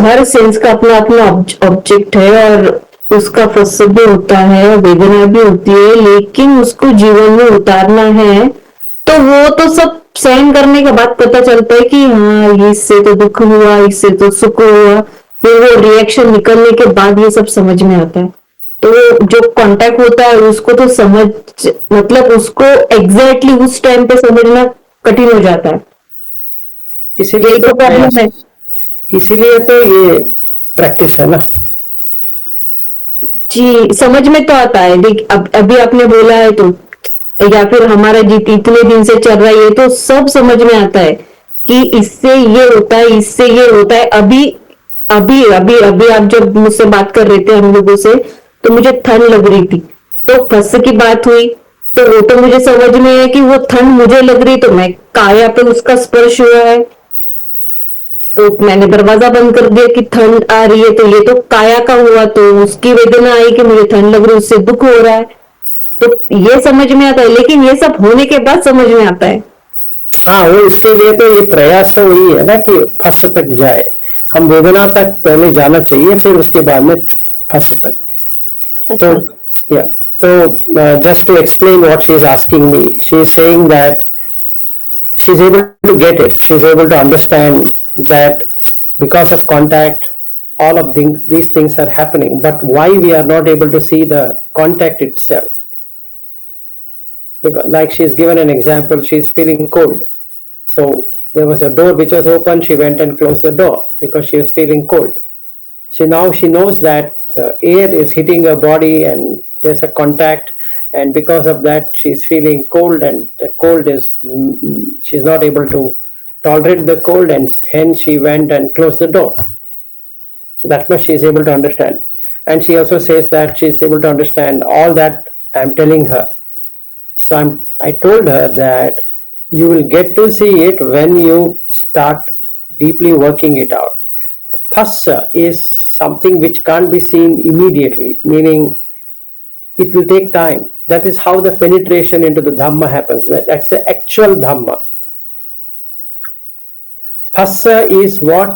हर sense का अपना अपना ऑब्जेक्ट है और उसका फर्स्ट भी होता है, वेदना भी होती है, लेकिन उसको जीवन में उतारना है तो वो तो सब सहन करने के बाद पता चलता है कि हाँ इससे तो दुख हुआ, इससे तो सुख हुआ, फिर वो रिएक्शन निकलने के बाद ये सब समझ में आता है। तो जो कांटेक्ट होता है उसको तो समझ मतलब उसको एग्जैक्टली उस टाइम पे समझना कठिन हो जाता है, इसीलिए तो प्रॉब्लम है, इसीलिए तो ये प्रैक्टिस है ना जी। समझ में तो आता है, देख अभी आपने बोला है तो या फिर हमारा जीत इतने दिन से चल रहा है ये तो सब समझ में आता है कि इससे ये होता है, इससे ये होता है। अभी अभी अभी अभी आप जब मुझसे बात कर रहे थे हम लोगों से तो मुझे ठंड लग रही थी, तो फंस की बात हुई तो वो तो मुझे समझ में है कि वो ठंड मुझे लग रही तो मैं काया पे उसका स्पर्श हुआ है, तो मैंने दरवाजा बंद कर दिया कि ठंड आ रही है, तो ये तो काया का हुआ, तो उसकी वेदना आई कि मुझे ठंड लग रही है, उससे दुख हो रहा है, तो ये समझ में आता है। लेकिन ये सब होने के बाद समझ में आता है। हाँ, वो इसके लिए तो ये प्रयास तो वही है ना कि फंस तक जाए, हम वेदना तक पहले जाना चाहिए, फिर उसके बाद में फंस तक। तो या तो just to explain what she is asking me, she is saying that she is able to get it, she is able to understand that because of contact all of these things are happening, but why we are not able to see the contact itself? Because, like she is given an example, she is feeling cold, so there was a door which was open, she went and closed the door because she was feeling cold. So now she knows that the air is hitting her body and there's a contact, and because of that she's feeling cold, and the cold is, she's not able to tolerate the cold, and hence she went and closed the door. So that much she is able to understand. And she also says that she is able to understand all that I'm telling her. So I told her that you will get to see it when you start deeply working it out. Phassa is something which can't be seen immediately, meaning it will take time. That is how the penetration into the Dhamma happens. That's the actual Dhamma. Phassa is what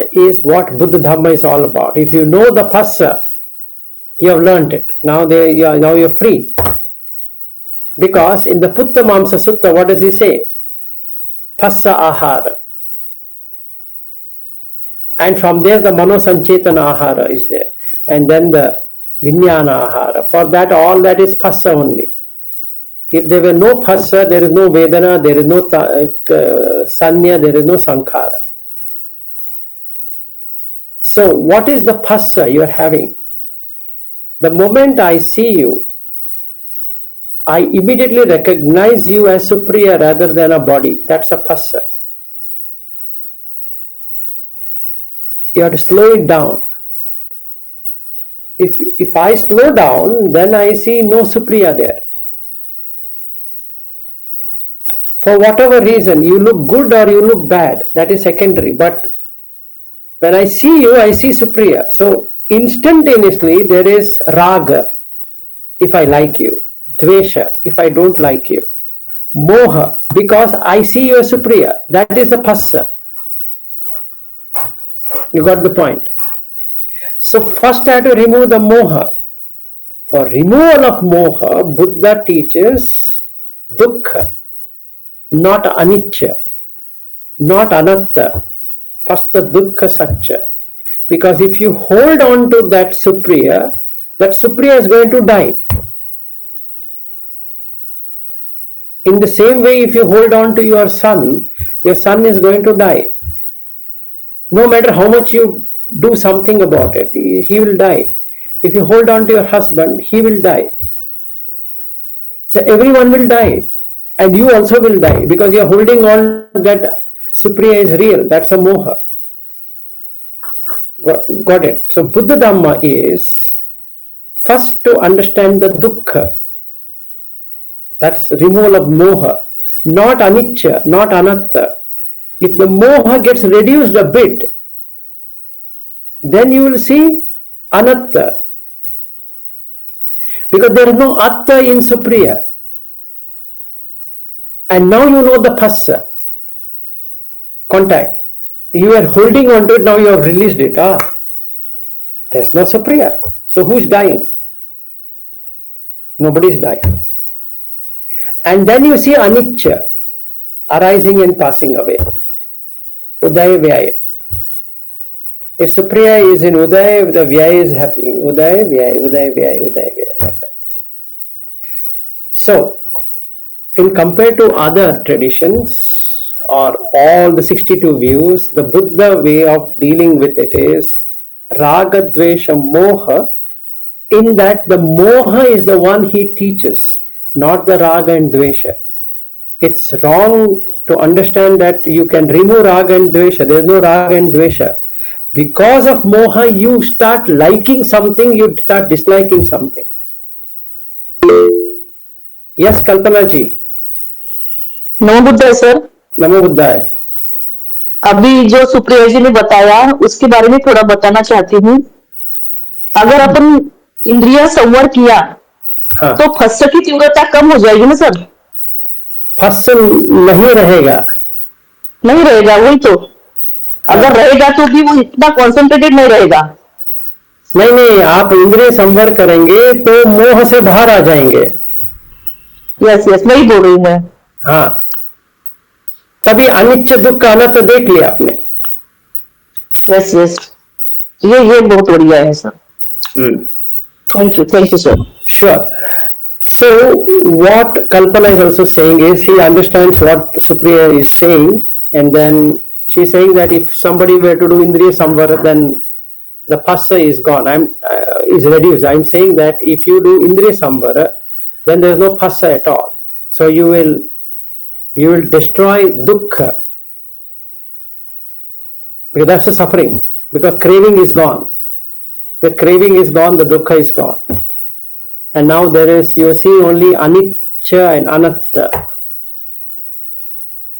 Buddha Dhamma is all about. If you know the Phassa, you have learned it. Now you're free. Because in the Putta Mamsa Sutta, what does he say? Phassa Ahara. And from there the Mano Sanchetana Ahara is there. And then the Vijnana Ahara. For that, all that is Phassa only. If there were no Phassa, there is no Vedana, there is no Sanya, there is no Sankhara. So what is the Phassa you are having? The moment I see you, I immediately recognize you as Supriya rather than a body. That's a Phassa. You have to slow it down. If I slow down, then I see no Supriya there. For whatever reason, you look good or you look bad, that is secondary. But when I see you, I see Supriya. So instantaneously there is Raga, if I like you, Dvesha, if I don't like you, Moha, because I see you as Supriya. That is the Phassa. You got the point? So first I have to remove the Moha. For removal of Moha, Buddha teaches Dukkha, not Anicca, not Anatta. First the Dukkha Satcha. Because if you hold on to that Supriya is going to die. In the same way, if you hold on to your son is going to die. No matter how much you do something about it, he will die. If you hold on to your husband, he will die. So everyone will die. And you also will die because you are holding on that Supriya is real. That's a moha. Got it? So Buddha Dhamma is first to understand the dukkha. That's removal of moha. Not anicca, not anatta. If the moha gets reduced a bit, then you will see anatta. Because there is no atta in Supriya. And now you know the phassa, contact. You are holding on to it, now you have released it. There's no Supriya. So who's dying? Nobody is dying. And then you see anicca, arising and passing away. Udaya Vyaya. If Supriya is in Udaya, the Vyaya is happening. Udaya Vyaya, Udaya Vyaya, Udaya Vyaya, like that. So, in compared to other traditions or all the 62 views, the Buddha way of dealing with it is Raga, Dvesha, Moha, in that the Moha is the one he teaches, not the Raga and Dvesha. It's wrong to understand that you can remove Raga and Dvesha. There is no Raga and Dvesha. Because of Moha, you start liking something, you start disliking something. Yes, Kalpana ji. No Buddha, sir. नमो बुद्धाय। अभी जो सुप्रिया जी ने बताया उसके बारे में थोड़ा बताना चाहती हूँ। अगर अपन इंद्रिय संवर किया हाँ, तो फस्य की तीव्रता कम हो जाएगी ना सर? फस नहीं रहेगा। नहीं रहेगा, वही तो। अगर हाँ, रहेगा तो भी वो इतना कॉन्सेंट्रेटेड नहीं रहेगा। नहीं नहीं, आप इंद्रिय संवर करेंगे तो मोह से बाहर आ जाएंगे। यस यस, वही बोल रही हूँ मैं। हाँ, तभी अनिच्छ दुख अनंत देख लिया आपने। यस यस, ये बहुत बढ़िया है sir. Thank you sir. Sure. So what Kalpana is also saying is she understands what Supriya is saying, and then she's saying that if somebody were to do Indriya Samvara, then the phassa is gone. Is reduced. I'm saying that if you do Indriya Samvara, then there's no phassa at all. So you will destroy dukkha, because that's the suffering. Because craving is gone. The craving is gone, the dukkha is gone. And now you are seeing only anicca and anatta.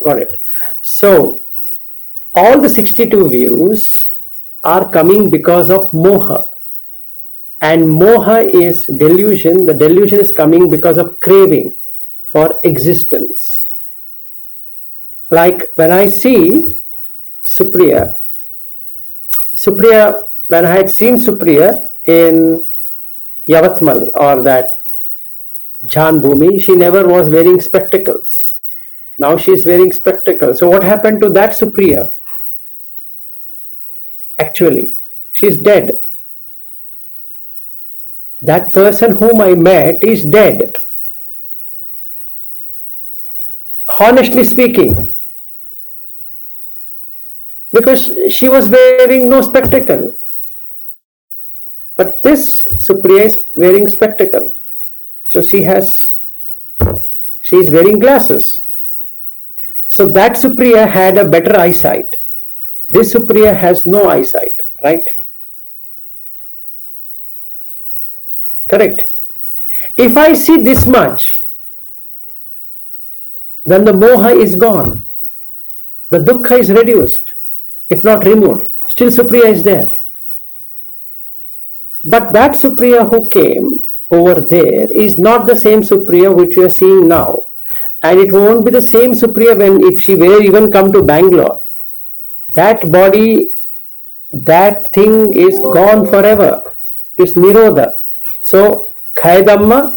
Got it. So all the 62 views are coming because of moha. And moha is delusion. The delusion is coming because of craving for existence. Like when I see Supriya, when I had seen Supriya in Yavatmal or that Jhan Bhumi, she never was wearing spectacles. Now she is wearing spectacles. So what happened to that Supriya? Actually, she is dead. That person whom I met is dead. Honestly speaking, because she was wearing no spectacle. But this Supriya is wearing spectacle. So she is wearing glasses. So that Supriya had a better eyesight. This Supriya has no eyesight, right? Correct. If I see this much, then the moha is gone. The dukkha is reduced, if not removed. Still Supriya is there. But that Supriya who came over there is not the same Supriya which we are seeing now. And it won't be the same Supriya if she were even come to Bangalore. That body, that thing is gone forever. It's Nirodha. So, Khaya Dhamma,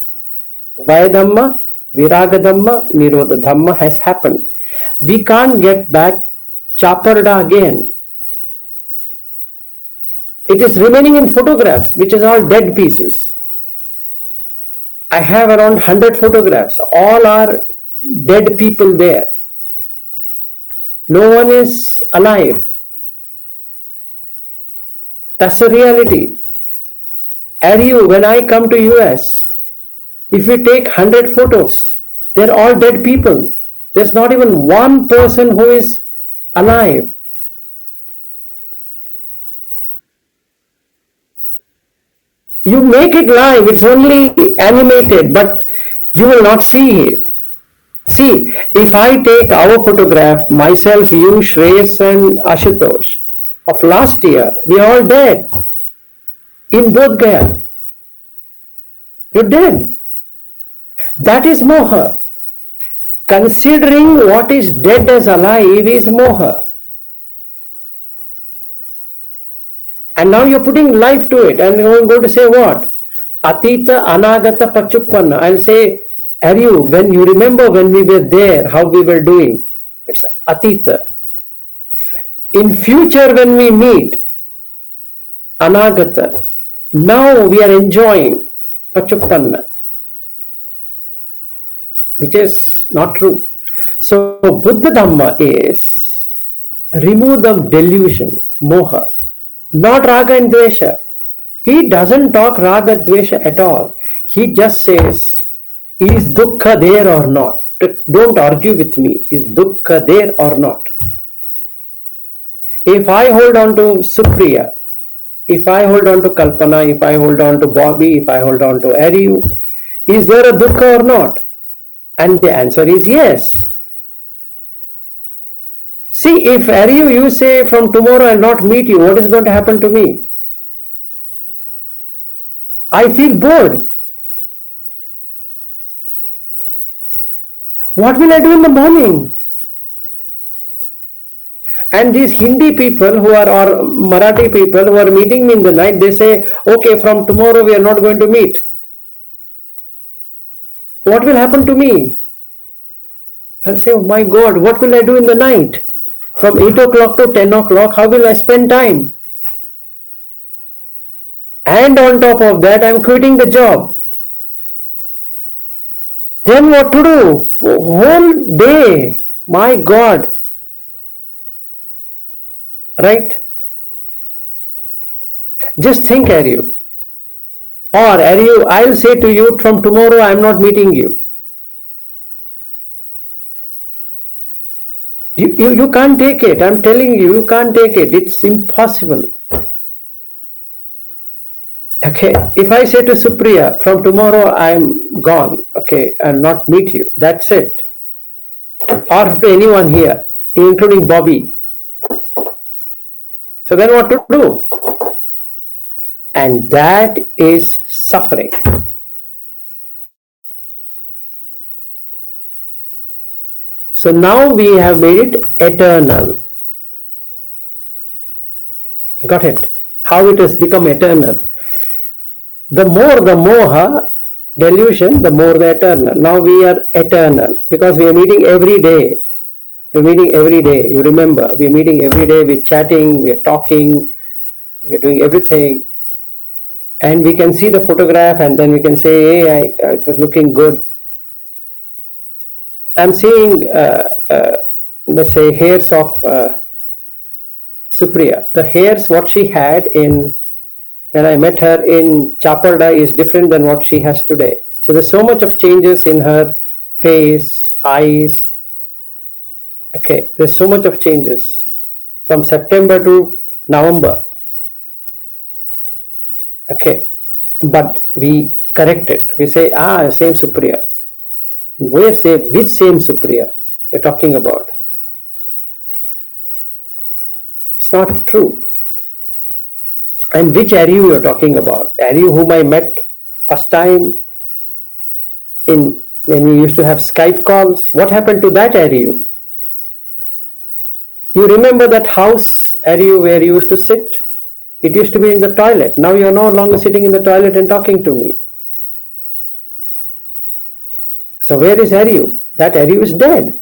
Vaya Dhamma, Viraga Dhamma, Nirodha Dhamma has happened. We can't get back Chaparda again. It is remaining in photographs, which is all dead pieces. I have around 100 photographs. All are dead people there. No one is alive. That's the reality. When I come to US, if you take 100 photos, they're all dead people. There's not even one person who is alive. You make it live, it's only animated, but you will not see it. See, if I take our photograph, myself, you, Shreyas and Ashutosh, of last year, we are all dead. In Bodh Gaya. You're dead. That is moha. Considering what is dead as alive is moha. And now you're putting life to it, and you're going to say what? Atita Anagata Pachuppanna. I'll say, when you remember when we were there, how we were doing, it's Atita. In future when we meet, Anagata. Now we are enjoying Pachuppanna, which is not true. So Buddha Dhamma is remove the delusion, moha, not raga and dvesha. He doesn't talk raga dvesha at all. He just says, is dukkha there or not? Don't argue with me. Is dukkha there or not? If I hold on to Supriya, if I hold on to Kalpana, if I hold on to Bobby, if I hold on to Ariu, is there a dukkha or not? And the answer is yes. See, if Aryu, you say from tomorrow I'll not meet you, what is going to happen to me? I feel bored. What will I do in the morning? And these Hindi people who are, or Marathi people who are meeting me in the night, they say, okay, from tomorrow we are not going to meet. What will happen to me? I'll say, oh my God, what will I do in the night? From 8 o'clock to 10 o'clock, how will I spend time? And on top of that, I'm quitting the job. Then what to do? Whole day. My God. Right? Just think, Aryu. Or Aryu, I'll say to you from tomorrow I'm not meeting you. You can't take it. I'm telling you, you can't take it. It's impossible. Okay, if I say to Supriya, from tomorrow I'm gone, okay, I'll not meet you, that's it. Or to anyone here, including Bobby. So then what to do? And that is suffering. So now we have made it eternal. Got it? How it has become eternal. The more the moha, delusion, the more the eternal. Now we are eternal because we are meeting every day. We're meeting every day. You remember, we're meeting every day, we're chatting, we're talking, we're doing everything. And we can see the photograph and then we can say, hey, it was looking good. I'm seeing, let's say, hairs of Supriya. The hairs, what she had when I met her in Chaparda is different than what she has today. So there's so much of changes in her face, eyes. Okay, there's so much of changes from September to November. Okay, but we correct it. We say, same Supriya. Which same Supriya you're talking about? It's not true. And which Aryu you're talking about? Aryu whom I met first time when we used to have Skype calls. What happened to that Aryu? You remember that house Aryu where you used to sit? It used to be in the toilet. Now you're no longer sitting in the toilet and talking to me. So where is Aryu? That Aryu is dead.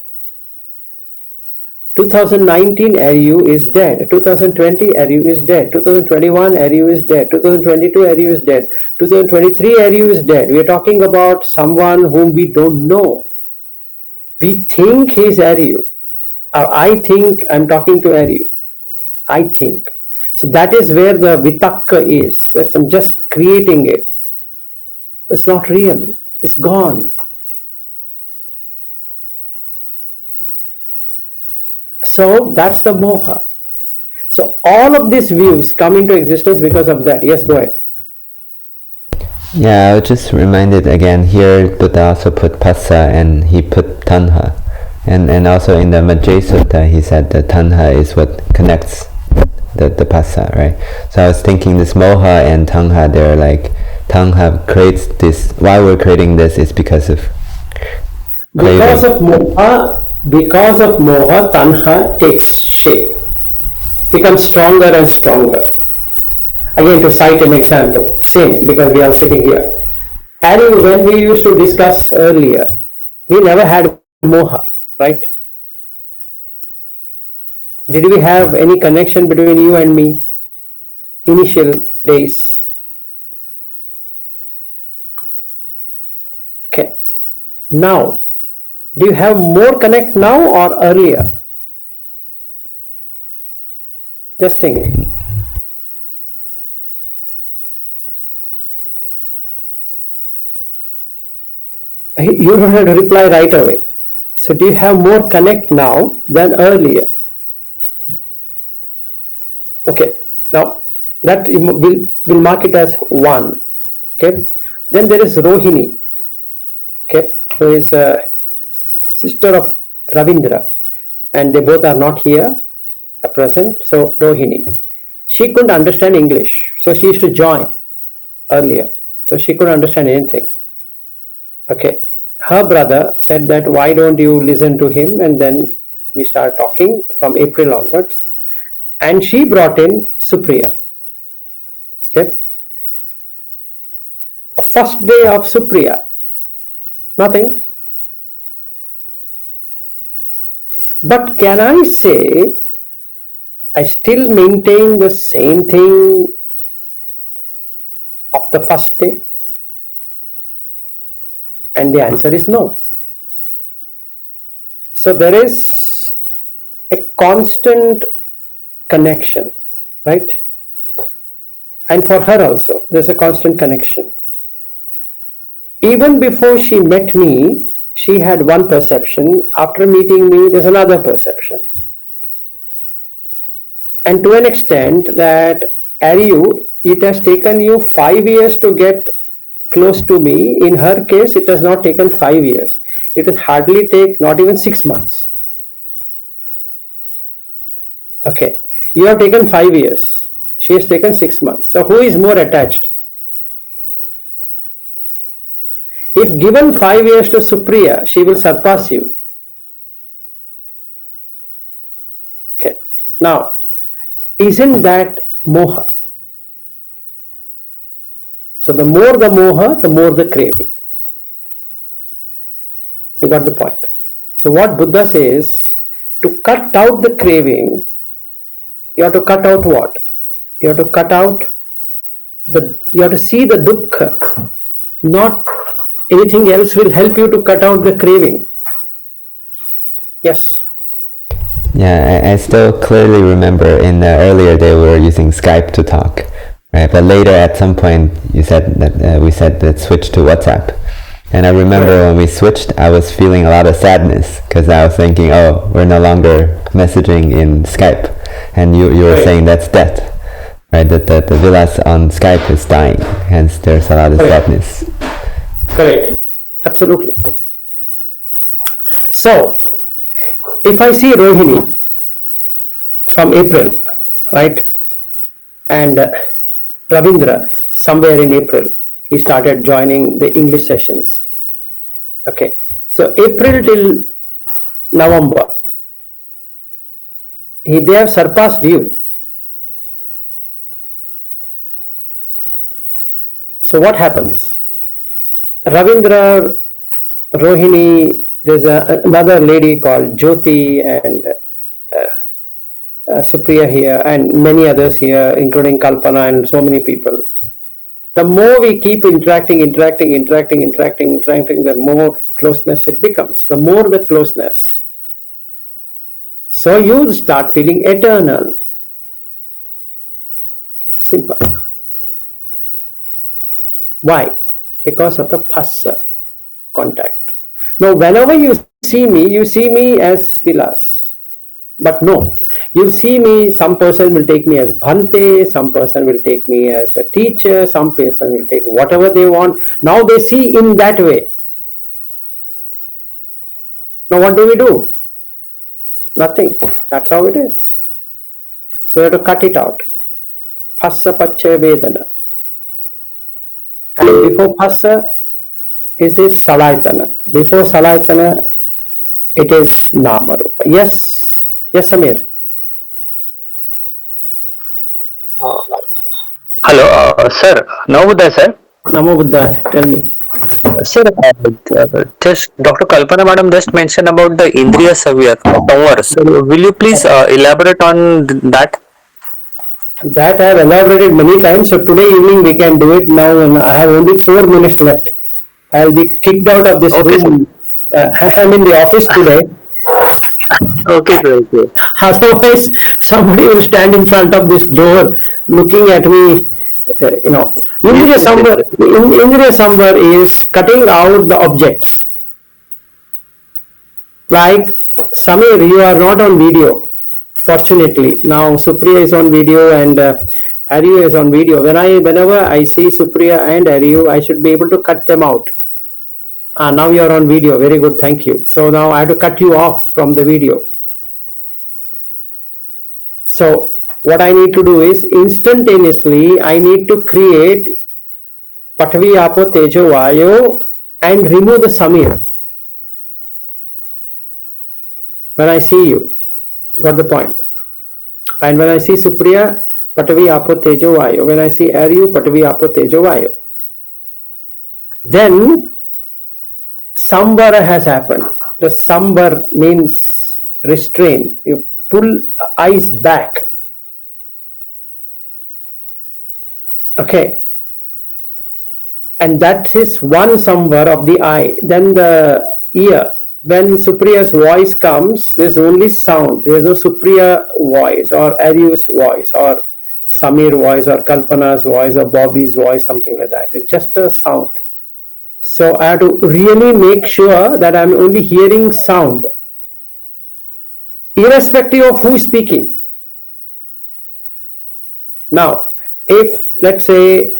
2019 Aryu is dead. 2020 Aryu is dead. 2021 Aryu is dead. 2022 Aryu is dead. 2023 Aryu is dead. We are talking about someone whom we don't know. We think he's Aryu. Or I think I'm talking to Aryu. I think. So that is where the vitakka is. I'm just creating it. It's not real. It's gone. So that's the moha. So all of these views come into existence because of that. Yes, go ahead. Yeah, I was just reminded again here Buddha also put passa and he put tanha. And also in the Majjhima Sutta he said that tanha is what connects the passa, right? So I was thinking this moha and tanha, they're like, tanha creates this, why we're creating this is because of craving. Because of moha, tanha takes shape, becomes stronger and stronger. Again, to cite an example, same, because we are sitting here. And when we used to discuss earlier, we never had moha, right? Did we have any connection between you and me? Initial days. Okay. Now, do you have more connect now or earlier? Just think. You don't have to reply right away. So do you have more connect now than earlier? Okay, now that will mark it as 1. Okay, then there is Rohini, okay, who is a sister of Ravindra. and they both are not here at present. So Rohini, she couldn't understand English, so she used to join earlier. So she couldn't understand anything. Okay. Her brother said that why don't you listen to him, and then we start talking from April onwards. And she brought in Supriya. Okay. A first day of Supriya, nothing. But can I say I still maintain the same thing of the first day? And the answer is no. So there is a constant connection, right? And for her also, there's a constant connection. Even before she met me, she had one perception. After meeting me, there's another perception. And to an extent that, Ariu, it has taken you 5 years to get close to me. In her case, it has not taken 5 years. It has hardly take not even 6 months. Okay, you have taken 5 years. She has taken 6 months. So who is more attached? If given 5 years to Supriya, she will surpass you. Okay, now, isn't that moha? So the more the moha, the more the craving. You got the point. So what Buddha says, to cut out the craving, you have to cut out what? You have to cut out you have to see the dukkha. Not anything else will help you to cut out the craving. Yes. Yeah, I still clearly remember in the earlier day we were using Skype to talk, right? But later at some point you said that we said that switch to WhatsApp. And I remember when we switched, I was feeling a lot of sadness because I was thinking, oh, we're no longer messaging in Skype. And you were saying that's death, right? That the vilas on Skype is dying, hence there's a lot of sadness. Correct. Absolutely. So, if I see Rohini from April, right, and Ravindra somewhere in April, he started joining the English sessions. Okay, so April till November, they have surpassed you. So what happens? Ravindra, Rohini, there's another lady called Jyoti and Supriya here and many others here, including Kalpana and so many people. The more we keep interacting, the more closeness it becomes. The more the closeness. So you start feeling eternal. Simple. Why? Because of the phassa contact. Now, whenever you see me as Vilas. But no, you see me, some person will take me as Bhante, some person will take me as a teacher, some person will take whatever they want. Now they see in that way. Now what do we do? Nothing. That's how it is. So you have to cut it out. Phassa paccaya vedana. And before phassa is salaytana. Before salaytana, it is namarupa. Yes, Samir. Hello, sir. Namo Buddha, sir. Namo Buddha. Tell me. Sir, just Dr. Kalpana Madam just mentioned about the Indriya Samvar. So, will you please elaborate on that? That I have elaborated many times. So today evening we can do it now, and I have only 4 minutes left. I will be kicked out of this room. I am in the office today. Okay, sir. Okay. Otherwise, somebody will stand in front of this door looking at me. Indriya Samvar is cutting out the objects. Like Samir, you are not on video. Fortunately, now Supriya is on video and Ariu is on video. Whenever I see Supriya and Ariu, I should be able to cut them out. Now you are on video. Very good, thank you. So now I have to cut you off from the video. So what I need to do is instantaneously I need to create Patvi, Apo, Tejo, Vayo and remove the Samir. When I see you, got the point. And when I see Supriya, Patvi, Apo, Tejo, Vayo. When I see Aryu, Patvi, Apo, Tejo, Vayo. Then Samvara has happened. The Samvar means restrain. You pull eyes back. Okay. And that is one Samvar of the eye. Then the ear. When Supriya's voice comes, there's only sound. There's no Supriya voice or Aryu's voice or Samir voice or Kalpana's voice or Bobby's voice, something like that. It's just a sound. So I have to really make sure that I'm only hearing sound, irrespective of who is speaking. Now, if let's say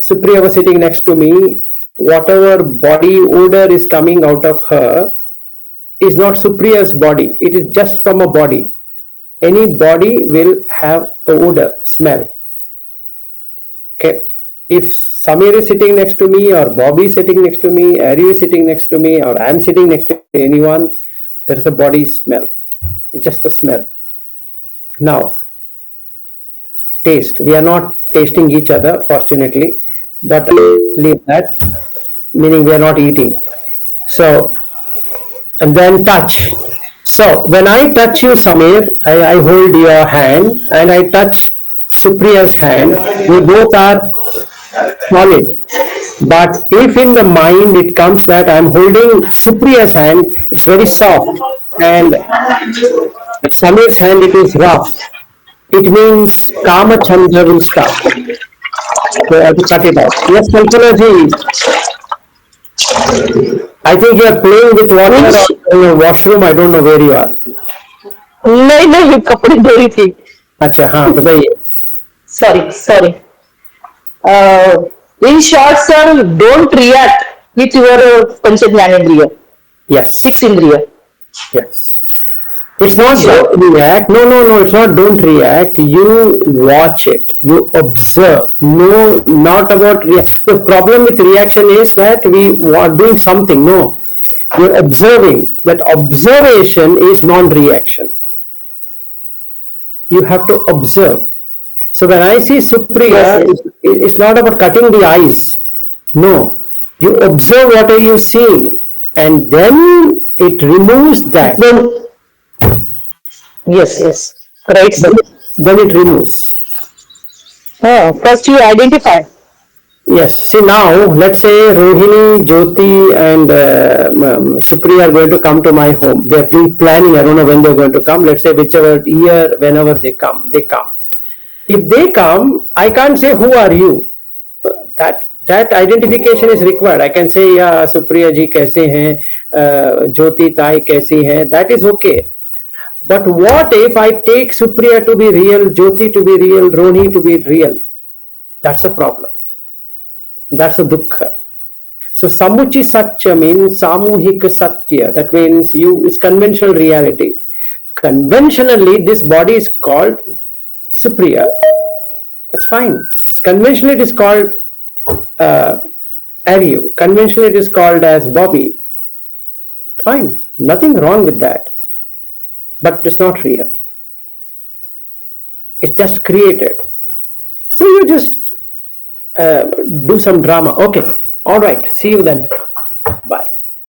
Supriya was sitting next to me, whatever body odor is coming out of her is not Supriya's body. It is just from a body. Any body will have a odor, smell. Okay. If Samir is sitting next to me, or Bobby is sitting next to me, Ari is sitting next to me, or I am sitting next to anyone, there is a body smell. Just a smell. Now, taste. We are not tasting each other, fortunately, but leave that, meaning we are not eating. So, and then touch. So, when I touch you, Samir, I hold your hand and I touch Supriya's hand. We both are solid. But if in the mind it comes that I am holding Supriya's hand, it's very soft, and Samir's hand it is rough. It means Kama Chandra will start. So I have to cut it out. Yes, Kalpana ji, I think you are playing with water or in a washroom. I don't know where you are. नहीं नहीं कपड़े धो रही थी. अच्छा हाँ बताइए. Sorry. In short, sir, don't react with your Pancha Jnanendriya. Yes. Six Indriya. Yes. It's not don't react. No. It's not don't react. You watch it. You observe. No, not about react. The problem with reaction is that we are doing something. No. You're observing. That observation is non-reaction. You have to observe. So when I see Supriya, it's not about cutting the eyes. No. You observe what are you seeing, and then it removes that. Yes. Right, sir. Then it removes. First you identify. Yes. See now, let's say Rohini, Jyoti and Supriya are going to come to my home. They are planning. I don't know when they are going to come. Let's say whichever year, whenever they come, they come. If they come, I can't say who are you. That identification is required. I can say, yeah, Supriya ji kaise hain, Jyoti tai kaisi hai. That is okay. But what if I take Supriya to be real, Jyoti to be real, Rohini to be real? That's a problem. That's a dukkha. So Samuchi Satya means Samuhika Satya. That means it's conventional reality. Conventionally, this body is called Supriya. That's fine. Conventionally, it is called Aryu. Conventionally, it is called as Bobby. Fine. Nothing wrong with that. But it's not real. It's just created. So you just do some drama. Okay. All right. See you then.